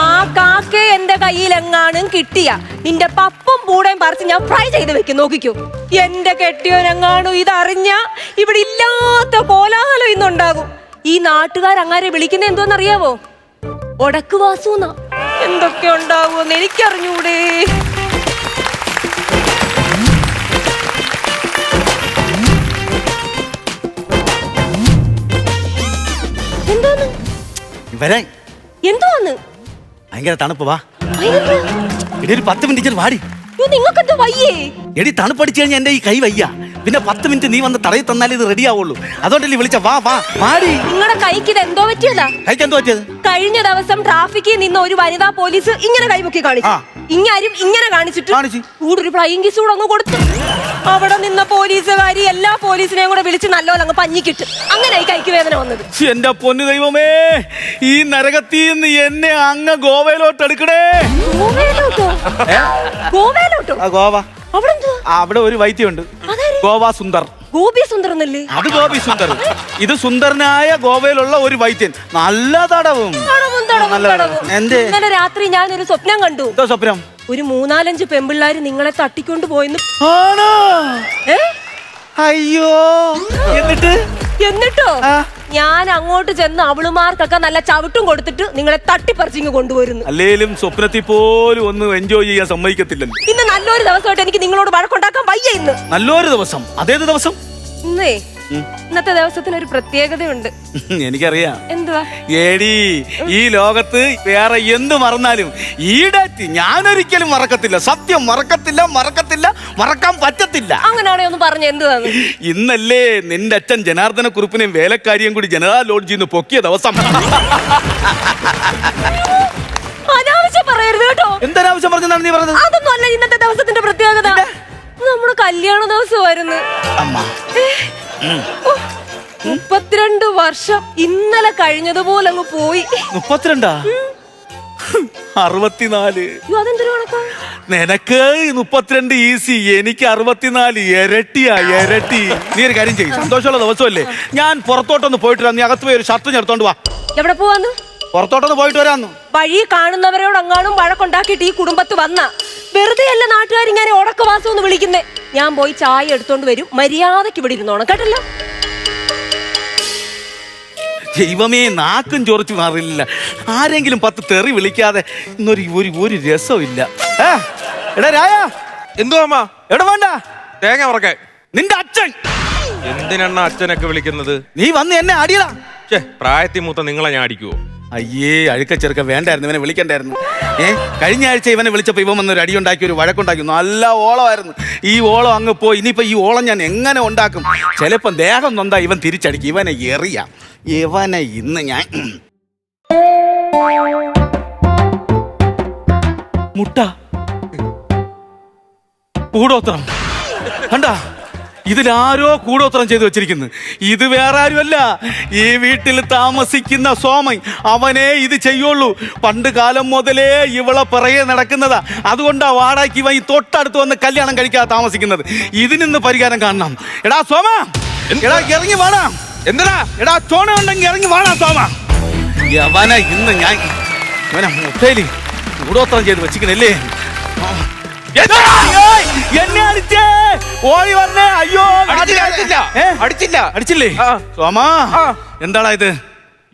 ആ കാക്ക എന്റെ കയ്യിൽ എങ്ങാനും കിട്ടിയ നിന്റെ പപ്പും പൂടയും പറിച്ച് ഞാൻ ഫ്രൈ ചെയ്ത് വെക്കും. നോക്കിക്കോ, എന്റെ കെട്ടിയോനെങ്ങാനും ഇതറിഞ്ഞ ഇവിടെ ഇല്ലാത്ത കോലാഹലം ഇന്നുണ്ടാകും. ഈ നാട്ടുകാരങ്ങാരെ വിളിക്കുന്ന എന്തോന്നറിയാവോ? ഒടക്ക് വാസൂന്ന. എന്തൊക്കെ ഉണ്ടാവുമെന്ന് എനിക്കറിഞ്ഞൂടെ. എന്തോന്ന് എന്തോന്ന്? ഭയങ്കര തണുപ്പ്. വാ, ഒരു 10 മിനിറ്റ് വാടി. നിങ്ങൾക്കെന്താ വയ്യേ? എടി തണുപ്പടിച്ചു കഴിഞ്ഞാൽ എന്റെ ഈ കൈ വയ്യ. പിന്നെ 10 മിനിറ്റ് നീ വന്ന് തടയി തന്നാലേ ഇത് റെഡി ആവുള്ളൂ. അതുകൊണ്ടല്ലേ വിളിച്ച. വാ വാ വാടി. നിങ്ങളുടെ കൈക്ക് ഇത് എന്തോ പറ്റിയതാ? കൈക്ക് എന്തോ പറ്റിയത്? കഴിഞ്ഞ ദിവസം ട്രാഫിക്കിൽ നിന്ന് ഒരു വനിതാ പോലീസ് ഇങ്ങനെ കൈമുക്കി കാണിച്ചു. ഇങ്ങാരും ഇങ്ങനെ കാണിച്ചിട്ട് കൂടൊരു ഫ്ലൈയിങ് കിസ് കൂടെ അങ്ങ് കൊടുത്തു. അവിടെ നിന്ന പോലീസുകാരി എല്ലാ പോലീസിനെയും കൂടെ വിളിച്ച് നല്ലോണം അങ്ങ് പഞ്ഞിക്കിട്ട്. അങ്ങനെ ഈ കൈക്ക് വേദന വന്നത്. എന്റെ പൊന്നു ദൈവമേ, ഈ നരകത്തിൽ നിന്ന് എന്നെ അങ്ങ് ഗോവയിലോട്ട് എടുക്കണേ. ഗോവയിലോട്ടോ? ഗോവ. അവിടെ അവിടെ ഒരു വൈദ്യമുണ്ട്. ഗോവ സുന്ദർ. ഗോപി സുന്ദർ എന്നല്ലേ? അത് ഗോപി സുന്ദർ. ഇത് സുന്ദരനായ ഗോവയിലുള്ള ഒരു വൈദ്യൻ. നല്ല തടവും. നല്ല തടവും. എന്തേ? ഇന്നലെ രാത്രി ഞാനൊരു സ്വപ്നം കണ്ടു. എന്തോ സ്വപ്നം? ഒരു 3-4 പെമ്പിള്ളാര് നിങ്ങളെ തട്ടിക്കൊണ്ട് പോയെന്ന്. ആണോ? അയ്യോ. എന്നിട്ടോ ഞാൻ അങ്ങോട്ട് ചെന്ന് അവളുമാർക്കൊക്കെ നല്ല ചവിട്ടും കൊടുത്തിട്ട് നിങ്ങളെ തട്ടിപ്പറിച്ചിങ്ങ് കൊണ്ടുവരുന്നു. അല്ലേലും സ്വപ്നത്തിൽ പോലും ഒന്ന് എൻജോയ് ചെയ്യാൻ സമ്മതിക്കത്തില്ലല്ലോ. ഇന്ന് നല്ലൊരു ദിവസമായിട്ട് എനിക്ക് നിങ്ങളോട് വഴക്കുണ്ടാക്കാൻ വയ്യ. ഇന്ന് നല്ലൊരു ദിവസം. അതേത് ദിവസം? ഇന്നേ ഇന്നത്തെ ദിവസത്തിന് ഒരു പ്രത്യേകതയുണ്ട്. എനിക്കറിയാം. എന്തുവാ? ഏടി, ഈ ലോകത്ത് വേറെ എന്ത് മറന്നാലും ഈ ഡേറ്റ് ഞാനൊരിക്കലും മറക്കത്തില്ല. സത്യം മറക്കത്തില്ല, മറക്കാൻ പറ്റത്തില്ല. അങ്ങനെയാണെ ഒന്ന് പറഞ്ഞ എന്തുവാന്ന്? ഇന്നല്ലേ നിന്റെ അച്ഛൻ ജനാർദ്ദന കുറുപ്പിനെയും വേലക്കാരിയും കൂടി ജനതാ ലോഡ്ജിൽ നിന്ന് പൊക്കിയ ദിവസം. അനാവശ്യം പറയരുത് കേട്ടോ. എന്തനാവശ്യം പറഞ്ഞാണ് നീ പറഞ്ഞത്? അതൊന്നും അല്ല ഇന്നത്തെ ദിവസത്തിന്റെ പ്രത്യേകത. നമ്മുടെ കല്യാണ ദിവസമായിരുന്നു. 32 വർഷം ഇന്നലെ കഴിഞ്ഞതുപോലെ അങ്ങ് പോയി. 32? 64. അതെന്തൊരു കണക്കാ? നിനക്ക് 32 ഈസി, എനിക്ക് 64 ഇരട്ടിയാ, ഇരട്ടി. നീ ഒരു കാര്യം ചെയ്യും, സന്തോഷമുള്ള ദിവസമല്ലേ, ഞാൻ പുറത്തോട്ടൊന്ന് പോയിട്ട് വരാം. നീ അകത്ത് പോയി ഒരു ഷർട്ട് എടുത്തോണ്ട് വാ. എവിടെ പോവാന്ന്? പുറത്തോട്ടൊന്ന് പോയിട്ട് വരാന്ന്. വഴി കാണുന്നവരോട് അങ്ങാനും വഴക്കുണ്ടാക്കിയിട്ട് ഈ കുടുംബത്ത് വന്ന വെറുതെ അല്ല നാട്ടുകാർ ഇങ്ങനെ ഉടക്കവാസം എന്ന് വിളിക്കുന്നേ. ഞാൻ പോയി ചായ എടുത്തോണ്ട് വരും. മര്യാദക്ക് ഇവിടെ ഇരുന്നോണം കേട്ടല്ലോ. ദൈവമേ, നാക്കും ചൊറിച്ചു മാറില്ല. ആരെങ്കിലും 10 തെറി വിളിക്കാതെ ഒരു രസവും ഇല്ല. എടാ രായ, എന്തുവാ അമ്മ? എടാ വേണ്ട തേങ്ങ ഉറക്കെ. നിന്റെ അച്ഛൻ. എന്തിനെണ്ണ അച്ഛനൊക്കെ വിളിക്കുന്നത്? നീ വന്ന് എന്നെ അടിയടാ. പ്രായത്തിൽ മൂത്ത നിങ്ങളെ ഞാൻ അടിക്കുവോ? അയ്യേ, അഴുക്ക ചെറുക്ക വേണ്ടായിരുന്നു, ഇവനെ വിളിക്കണ്ടായിരുന്നു. കഴിഞ്ഞ ആഴ്ച ഇവനെ വിളിച്ചപ്പോൾ ഇവൻ വന്നൊരു അടി ഉണ്ടാക്കി, ഒരു വഴക്കുണ്ടാക്കി. നല്ല ഓളമായിരുന്നു. ഈ ഓളം അങ്ങ് പോയി. ഇനിയിപ്പോൾ ഈ ഓളം ഞാൻ എങ്ങനെ ഉണ്ടാക്കും? ചിലപ്പം ദേഹം നൊന്താ ഇവൻ തിരിച്ചടിക്കും. ഇവനെ എറിയാം. ഇവനെ ഇന്ന് ഞാൻ മുട്ട കൂടോത്രം കണ്ടാ? ഇതിലാരോ കൂടോത്രം ചെയ്തു വെച്ചിരിക്കുന്നു. ഇത് വേറെ ആരുമല്ല, ഈ വീട്ടിൽ താമസിക്കുന്ന സോമൻ. അവനെ ഇത് ചെയ്യുള്ളൂ. പണ്ട് കാലം മുതലേ ഇവളെ പിറകെ നടക്കുന്നതാ. അതുകൊണ്ടാ വാടകയ്ക്ക് ഇവൻ ഈ തൊട്ടടുത്ത് വന്ന് കല്യാണം കഴിക്കാതെ താമസിക്കുന്നത്. ഇതിന് പരിഹാരം കാണണം. എടാ സോമ, എടാ ഇറങ്ങി വാടാ. എന്തിനാ? എടാ ചോണ ഉണ്ടെങ്കിൽ ഇറങ്ങി വാടാ സോമ. യവനെ ഇന്ന് ഞാൻ ഇവനെ മുട്ടയില് കൂടോത്രം ചെയ്ത് വെച്ചിരിക്കണല്ലേ. എന്നെ അടിച്ചേ, ഓടി വന്നേ. അയ്യോ, അടിച്ചില്ലേ സോമാ? എന്താടാ ഇത്?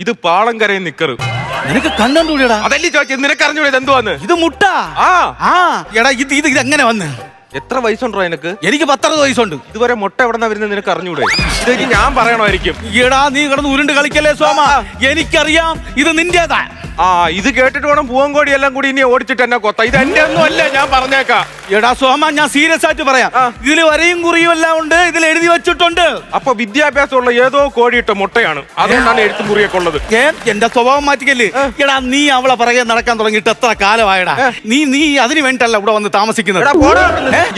ഇത് പാളംകരയിൽ നിക്കറ്. നിനക്ക് കണ്ടൂടാ? അതല്ലേ ചോദിച്ചത്, നിനക്ക് അറിഞ്ഞൂടെ എന്തുവാന്ന്? ഇത് മുട്ട. എടാ ഇത് എങ്ങനെ വന്ന്? എത്ര വയസ്സുണ്ടോ നിനക്ക്? എനിക്ക് 10 വയസ്സുണ്ട്. ഇതുവരെ മുട്ട എവിടെ വരുന്നത് നിനക്ക് അറിഞ്ഞൂടെ? ഇത് ഞാൻ പറയണമായിരിക്കും. എടാ നീ കിടന്ന് ഉരുണ്ട് കളിക്കല്ലേ സോമ. എനിക്കറിയാം ഇത് നിന്റേതാ. ഇത് കേട്ടിട്ട് വേണം പൂവങ്കോടി എല്ലാം കൂടി ഇനി ഓടിച്ചിട്ട് എന്നെ കൊത്ത. ഇത് എന്റെ ഒന്നും അല്ല, ഞാൻ പറഞ്ഞേക്കാം. എടാ സോമ, ഞാൻ സീരിയസ് ആയിട്ട് പറയാം. ഇതിൽ വരയും കുറിയും എല്ലാം ഉണ്ട്, ഇതിൽ എഴുതി വെച്ചിട്ടുണ്ട്. അപ്പൊ വിദ്യാഭ്യാസമുള്ള ഏതോ കോടിയിട്ട മുട്ടയാണ്, അതുകൊണ്ടാണ് എഴുത്തും കുറിയൊക്കെ ഉള്ളത്. എന്റെ സ്വഭാവം മാറ്റിക്കല്ലേ. എടാ നീ അവളെ പിറകെ നടക്കാൻ തുടങ്ങിയിട്ട് എത്ര കാലമായടാ? നീ അതിന് വേണ്ടിട്ടല്ല ഇവിടെ വന്ന് താമസിക്കുന്നത്.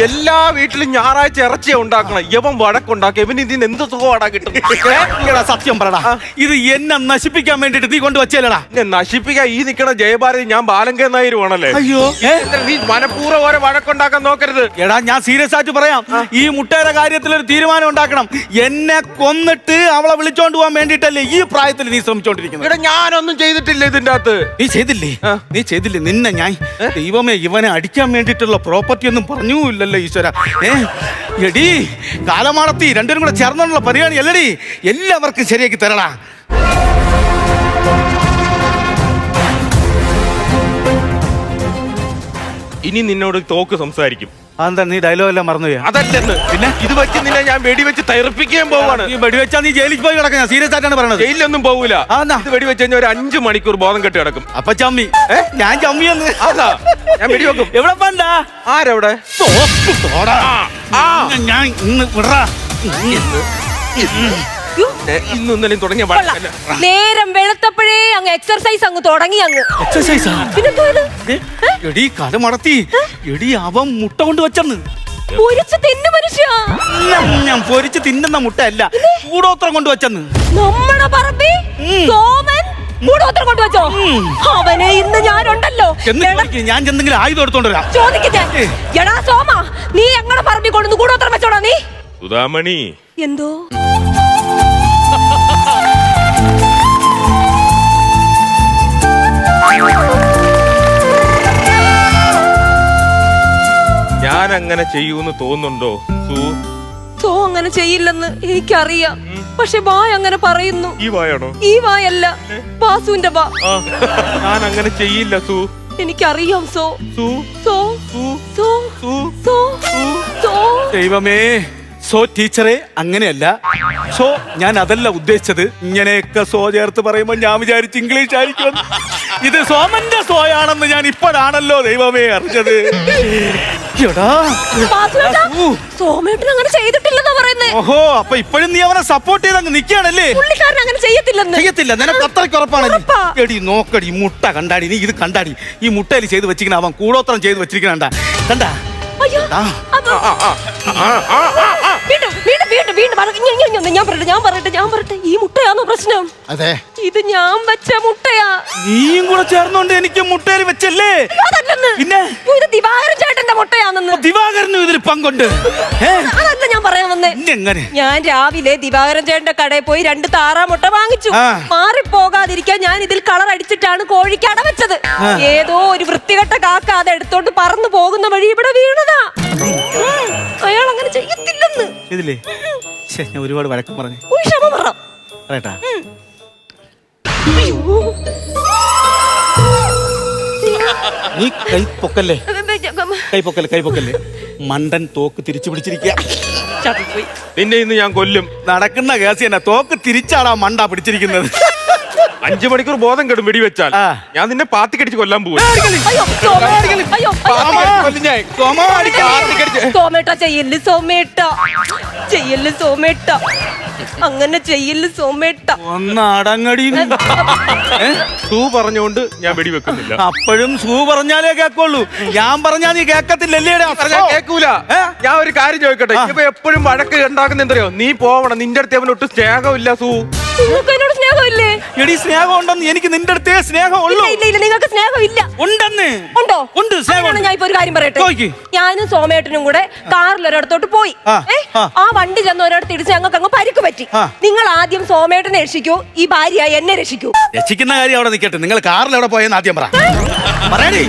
എല്ലാ വീട്ടിലും ഞായറാഴ്ച ഇറച്ചിയ ഉണ്ടാക്കണം. യവൻ വഴക്കുണ്ടാക്കി. ഇവന് ഇതിന് എന്ത് സുഖമാടാ കിട്ടും? സത്യം പറടാ, ഇത് എന്നെ നശിപ്പിക്കാൻ വേണ്ടിട്ട് നീ കൊണ്ടുവച്ചേലടാ. നശിപ്പിക്കാൻ ഈ നിൽക്കണ ജയഭാരതി ഞാൻ ബാലങ്കേ നായരുവാണല്ലേ? അയ്യോ, നീ മനഃപൂർവ്വം ഓരോ വഴക്കുണ്ടാക്കാൻ നോക്കരുത്. എടാ ഞാൻ സീരിയസ് ആയിട്ട് പറയാം. ഈ മുട്ടയുടെ കാര്യത്തിൽ ഒരു തീരുമാനം ഉണ്ടാക്കണം. എന്നെ കൊന്നിട്ട് അവളെ വിളിച്ചോണ്ട് പോകാൻ വേണ്ടിട്ടല്ലേ ഈ പ്രായത്തിൽ നീ ശ്രമിച്ചോണ്ടിരിക്കുന്നത്? ഞാനൊന്നും ചെയ്തിട്ടില്ല ഇതിന്റെ അകത്ത്. നീ ചെയ്തില്ലേ? നിന്നെ ഞാൻ ദൈവമേ, ഇവനെ അടിക്കാൻ വേണ്ടിട്ടുള്ള പ്രോപ്പർട്ടി ഒന്നും പറഞ്ഞൂല്ലല്ലോ ഈശ്വര. എടീ കാലമാടത്തി, രണ്ടുപേരും കൂടെ ചേർന്നുള്ള പരിപാടി അല്ലടി. എല്ലാവർക്കും ശരിയാക്കി തരടാ. ഇനി നിന്നോട് തോക്ക് സംസാരിക്കും. അതെന്താ നീ ഡയലോഗ് എല്ലാം മറന്നുപോയാ? അതല്ലെന്ന്. പിന്നെ ഇത് വെച്ച് നിന്നെ ഞാൻ വെടിവെച്ച് തൈർപ്പിക്കാൻ പോവാണ്. ഈ വെടിവെച്ചാ നീ ജയിലിൽ പോയി കിടക്കാം. ഞാൻ സീരിയസ് ആയിട്ടാണ് പറയുന്നത്. ജയിലൊന്നും പോകൂല. ഇത് വെടിവെച്ച് കഴിഞ്ഞാൽ ഒരു 5 മണിക്കൂർ ബോധം കെട്ടി കിടക്കും. അപ്പൊ ചമ്മി ഞാൻ ചമ്മിയെന്ന്. അതാ ഞാൻ വെടിവെക്കും. എവിടെ പണ്ട? ആരെവിടെ? ഞാൻ ഇന്ന് വിടറാ. ഇന്നും ഇന്നലെയും തുടങ്ങിയ നേരം വെളുത്തപ്പോഴേ അങ്ങ് എക്സർസൈസ് അങ്ങ് തുടങ്ങി. എക്സർസൈസാ? എടീ കാലമടത്തി, എടീ അവൻ മുട്ട കൊണ്ട് വെച്ചെന്ന്. ഞാൻ പൊരിച്ച് തിന്നുന്ന മുട്ട അല്ല, കൂടോത്രം കൊണ്ട് വെച്ചെന്ന്. നമ്മുടെ പറമ്പി സോമൻ കൂടോത്രം കൊണ്ടുവച്ചോ? അവനെ ഇന്ന് ഞാനുണ്ടല്ലോ. ഞാൻ എന്തെങ്കിലും ആയുധം എടുത്തോണ്ട് വരാം. ചോദിക്കട്ടെ, എടാ സോമ, നീ എങ്ങനെ പറമ്പി കൊണ്ടു കൂടോത്രം വെച്ചോടാ? നീ സുധാമണി എന്തോ ഞാൻ അങ്ങനെ ചെയ്യൂന്ന് തോന്നുന്നുണ്ടോ സോ അങ്ങനെ ചെയ്യില്ലെന്ന് എനിക്കറിയാം. പക്ഷെ വായ അങ്ങനെ പറയുന്നു. ഈ വായാണോ? ഈ വായല്ല, വാസുവിന്റെ വാ. ഞാൻ അങ്ങനെ ചെയ്യില്ല എനിക്കറിയാം. സോ സൂ സോ സൂ സോ സൂ സോ സോ ദൈവമേ, സോ ടീച്ചറെ അങ്ങനെയല്ല. സോ ഞാൻ അതല്ല ഉദ്ദേശിച്ചത്. ഇങ്ങനെയൊക്കെ സോ ചേർത്ത് പറയുമ്പോൾ ഞാൻ വിചാരിച്ചു ഇംഗ്ലീഷ് ആയിരിക്കും. ഇത് സോമന്റെ സോയാണെന്ന് ഞാൻ ഇപ്പോഴാണല്ലോ ദൈവമേ അറിഞ്ഞത്. സോമേട്ടൻ അങ്ങനെ ചെയ്തിട്ടില്ലെന്നാ പറയുന്നേ. ഓഹോ, അപ്പൊ ഇപ്പോഴും നീ അവനെ സപ്പോർട്ട് ചെയ്ത് അങ്ങ് നിൽക്കുകയാണല്ലേ? പുള്ളിക്കാരൻ അങ്ങനെ ചെയ്യത്തില്ല. നിനക്ക് അത്രയ്ക്ക് ഉറപ്പാണല്ലേ? എടി നോക്കടി, മുട്ട കണ്ടാടി, നീ ഇത് കണ്ടാടി. ഈ മുട്ടയിൽ ചെയ്ത് വെച്ചിരിക്കണ അവൻ കൂടോത്രം ചെയ്ത് വെച്ചിരിക്കണ കണ്ടാ? ഞാൻ പറയട്ടെ, ഈ മുട്ടയാണോ പ്രശ്നം? അതെ, ഇത് ഞാൻ വെച്ച മുട്ടയാ. നീയും കൂടെ ചേർന്നോണ്ട് എനിക്ക് മുട്ടയിൽ വെച്ചല്ലേ? അതല്ലെന്ന്. പിന്നെ ഇത് ദിവാകരൻ ചേട്ടന്റെ മുട്ടയാണെന്ന്. ദിവാകരനും ഇതിൽ പങ്കുണ്ട്. അതല്ല ഞാൻ പറയാൻ വന്നേ. എങ്ങനെ? ഞാൻ രാവിലെ ദിവാകരൻ ചേട്ടന്റെ കടയിൽ പോയി 2 താറാ മുട്ട വാങ്ങിച്ചു. മാറിപ്പോകാതിരിക്കാൻ ഞാൻ ഇതിൽ കളർ അടിച്ചിട്ടാണ് കോഴിക്ക് അടവെച്ചത്. ഏതോ ഒരു വൃത്തികെട്ട കാക്ക അത് എടുത്തോണ്ട് പറന്നു പോകുന്ന വഴി ഇവിടെ വീണതാ. അയാൾ അങ്ങനെ ചെയ്യത്തില്ലെന്ന്. ഇതില്ലേ ഞാൻ ഒരുപാട് വഴക്കം പറഞ്ഞു. ക്ഷമ പറ. പറയട്ടാ, നീ കൈ പൊക്കല്ലേ, കൈ പൊക്കല്ലേ. മണ്ടൻ തോക്ക് തിരിച്ചു പിടിച്ചിരിക്കുക. നിന്നെ ഇന്ന് ഞാൻ കൊല്ലും. നടക്കുന്ന കേസ് തന്നെ. തോക്ക് തിരിച്ചാടാ മണ്ട പിടിച്ചിരിക്കുന്നത്. 5 മണിക്കൂർ ബോധം കെടും വെടിവെച്ചാൽ ഞാൻ നിന്നെ പാത്തിക്കടിച്ച് കൊല്ലാൻ പോകും. സോമേട്ട ചെയ്യല് സോമേട്ട, അങ്ങനെ ചെയ്യല് സോമേട്ട. ഒന്ന് അടങ്ങടി. സൂ പറഞ്ഞുകൊണ്ട് ഞാൻ വെടിവെക്കുന്നില്ല. അപ്പോഴും സൂ പറഞ്ഞാലേ കേക്കുള്ളൂ. ഞാൻ പറഞ്ഞാ നീ കേക്കത്തില്ലല്ലേ? കേക്കൂല. ഞാൻ ഒരു കാര്യം ചോദിക്കട്ടെ, ഇപ്പൊ എപ്പോഴും വഴക്ക് ഉണ്ടാക്കുന്ന എന്തറിയോ? നീ പോവണം, നിന്റെ അടുത്ത് അവൻ ഒട്ടും സ്നേഹമില്ല. സൂ എന്നോട് സ്നേഹമില്ലേ? എടി, സ്നേഹം ഉണ്ടെന്ന് എനിക്ക് നിന്റെ അടുത്തേ സ്നേഹം ഉള്ളൂ. ഇല്ല, നിങ്ങൾക്ക് സ്നേഹമില്ല. ഉണ്ടെന്ന്. ഉണ്ടോ? ഉണ്ട്, സ്നേഹം. ഞാൻ ഇപ്പൊ ഒരു കാര്യം പറയട്ടെ. ഞാനും സോമേട്ടനും കൂടെ കാറിൽ ഒരിടത്തോട്ട് പോയി. ആ വണ്ടി ചെന്ന് ഒരിടത്ത് ഇടിച്ച് ഞങ്ങൾക്ക് അങ്ങ് പരിക്ക് പറ്റി. നിങ്ങൾ ആദ്യം സോമേട്ടനെ രക്ഷിക്കൂ, ഈ ഭാര്യ എന്നെ രക്ഷിക്കൂ. രക്ഷിക്കുന്ന കാര്യം അവിടെ നിൽക്കട്ടെ. നിങ്ങൾ കാറിൽ എവിടെ പോയെന്ന് ആദ്യം പറയണേ.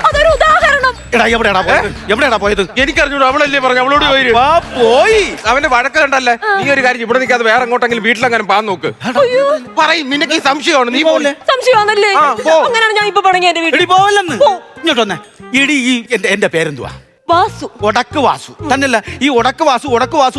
അതൊരു ഉദാഹരണം. എവിടെയാടാ പോയത്? എനിക്കറിഞ്ഞൂട. അവളല്ലേ പറഞ്ഞു, അവളോട് പോയി. അവന്റെ വഴക്ക് കണ്ടല്ലേ. നീ ഒരു കാര്യം, ഇവിടെ നിൽക്കാതെ വേറെ എങ്ങോട്ടെങ്കിലും വീട്ടിലെങ്ങനെ പാൻ നോക്ക്. പറയും, നിനക്ക് ഈ സംശയമാണ്. നീ പോലെ സംശയമാണല്ലേ? അങ്ങനെയാണ് ഞാൻ ഇപ്പൊ പറഞ്ഞ എന്റെ വീട്ടിൽ പോവല്ലെന്ന്. ഇങ്ങോട്ട് വന്നേ. ഇടി, എന്റെ പേരെന്തുവാ? വാസു. ഒടക്ക് വാസു തന്നല്ല. ഈ ഒടക്ക് വാസു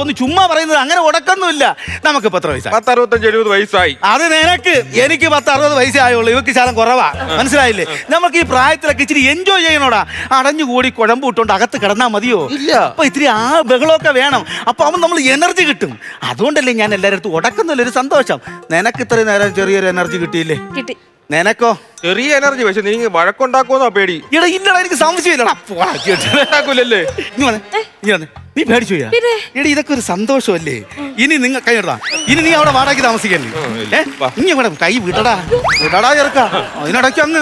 എന്ന് ചുമ്മാ പറയുന്നത്. അങ്ങനെ ഒടക്കൊന്നുമില്ല. നമുക്കിപ്പോ എത്ര വയസ്സായി? 60-65 വയസ്സായി. അത് നിനക്ക്. എനിക്ക് 10-60 വയസ്സേ ആയുള്ളൂ. ഇവക്ക് ശാലം കുറവാ. മനസ്സിലായില്ലേ? നമുക്ക് ഈ പ്രായത്തിലൊക്കെ ഇച്ചിരി എൻജോയ് ചെയ്യണോടാ. അടഞ്ഞുകൂടി കുഴമ്പ് ഇട്ടോണ്ട് അകത്ത് കിടന്നാ മതിയോ? ഇല്ല. അപ്പൊ ഇത്തിരി ആ ബഹളമൊക്കെ വേണം. അപ്പൊ അവൻ നമ്മൾ എനർജി കിട്ടും. അതുകൊണ്ടല്ലേ ഞാൻ എല്ലാവരും അടുത്ത് ഒടക്കുന്നൊരു സന്തോഷം. നിനക്ക് ഇത്രയും നേരം ചെറിയൊരു എനർജി കിട്ടിയില്ലേ? കിട്ടി. നിനക്കോ? ചെറിയ എനർജി. പക്ഷെ നീ വഴക്കുണ്ടാക്കുമെന്നാ പേടി. ഇടാ, ഇല്ലടാ, എനിക്ക് സംശയമില്ലടാ. ഉണ്ടാക്കൂലല്ലേ? നീ പേടിച്ചു പോയാ? എടി, ഇതൊക്കെ ഒരു സന്തോഷമല്ലേ? ഇനി നിങ്ങൾ കൈയിടാ. ഇനി നീ അവിടെ വാടകയ്ക്ക് താമസിക്കല്ലേ? ഇനി ഇവിടെ കൈ വിടടാ ചേർക്ക. അതിനിടയ്ക്ക് അങ്ങ്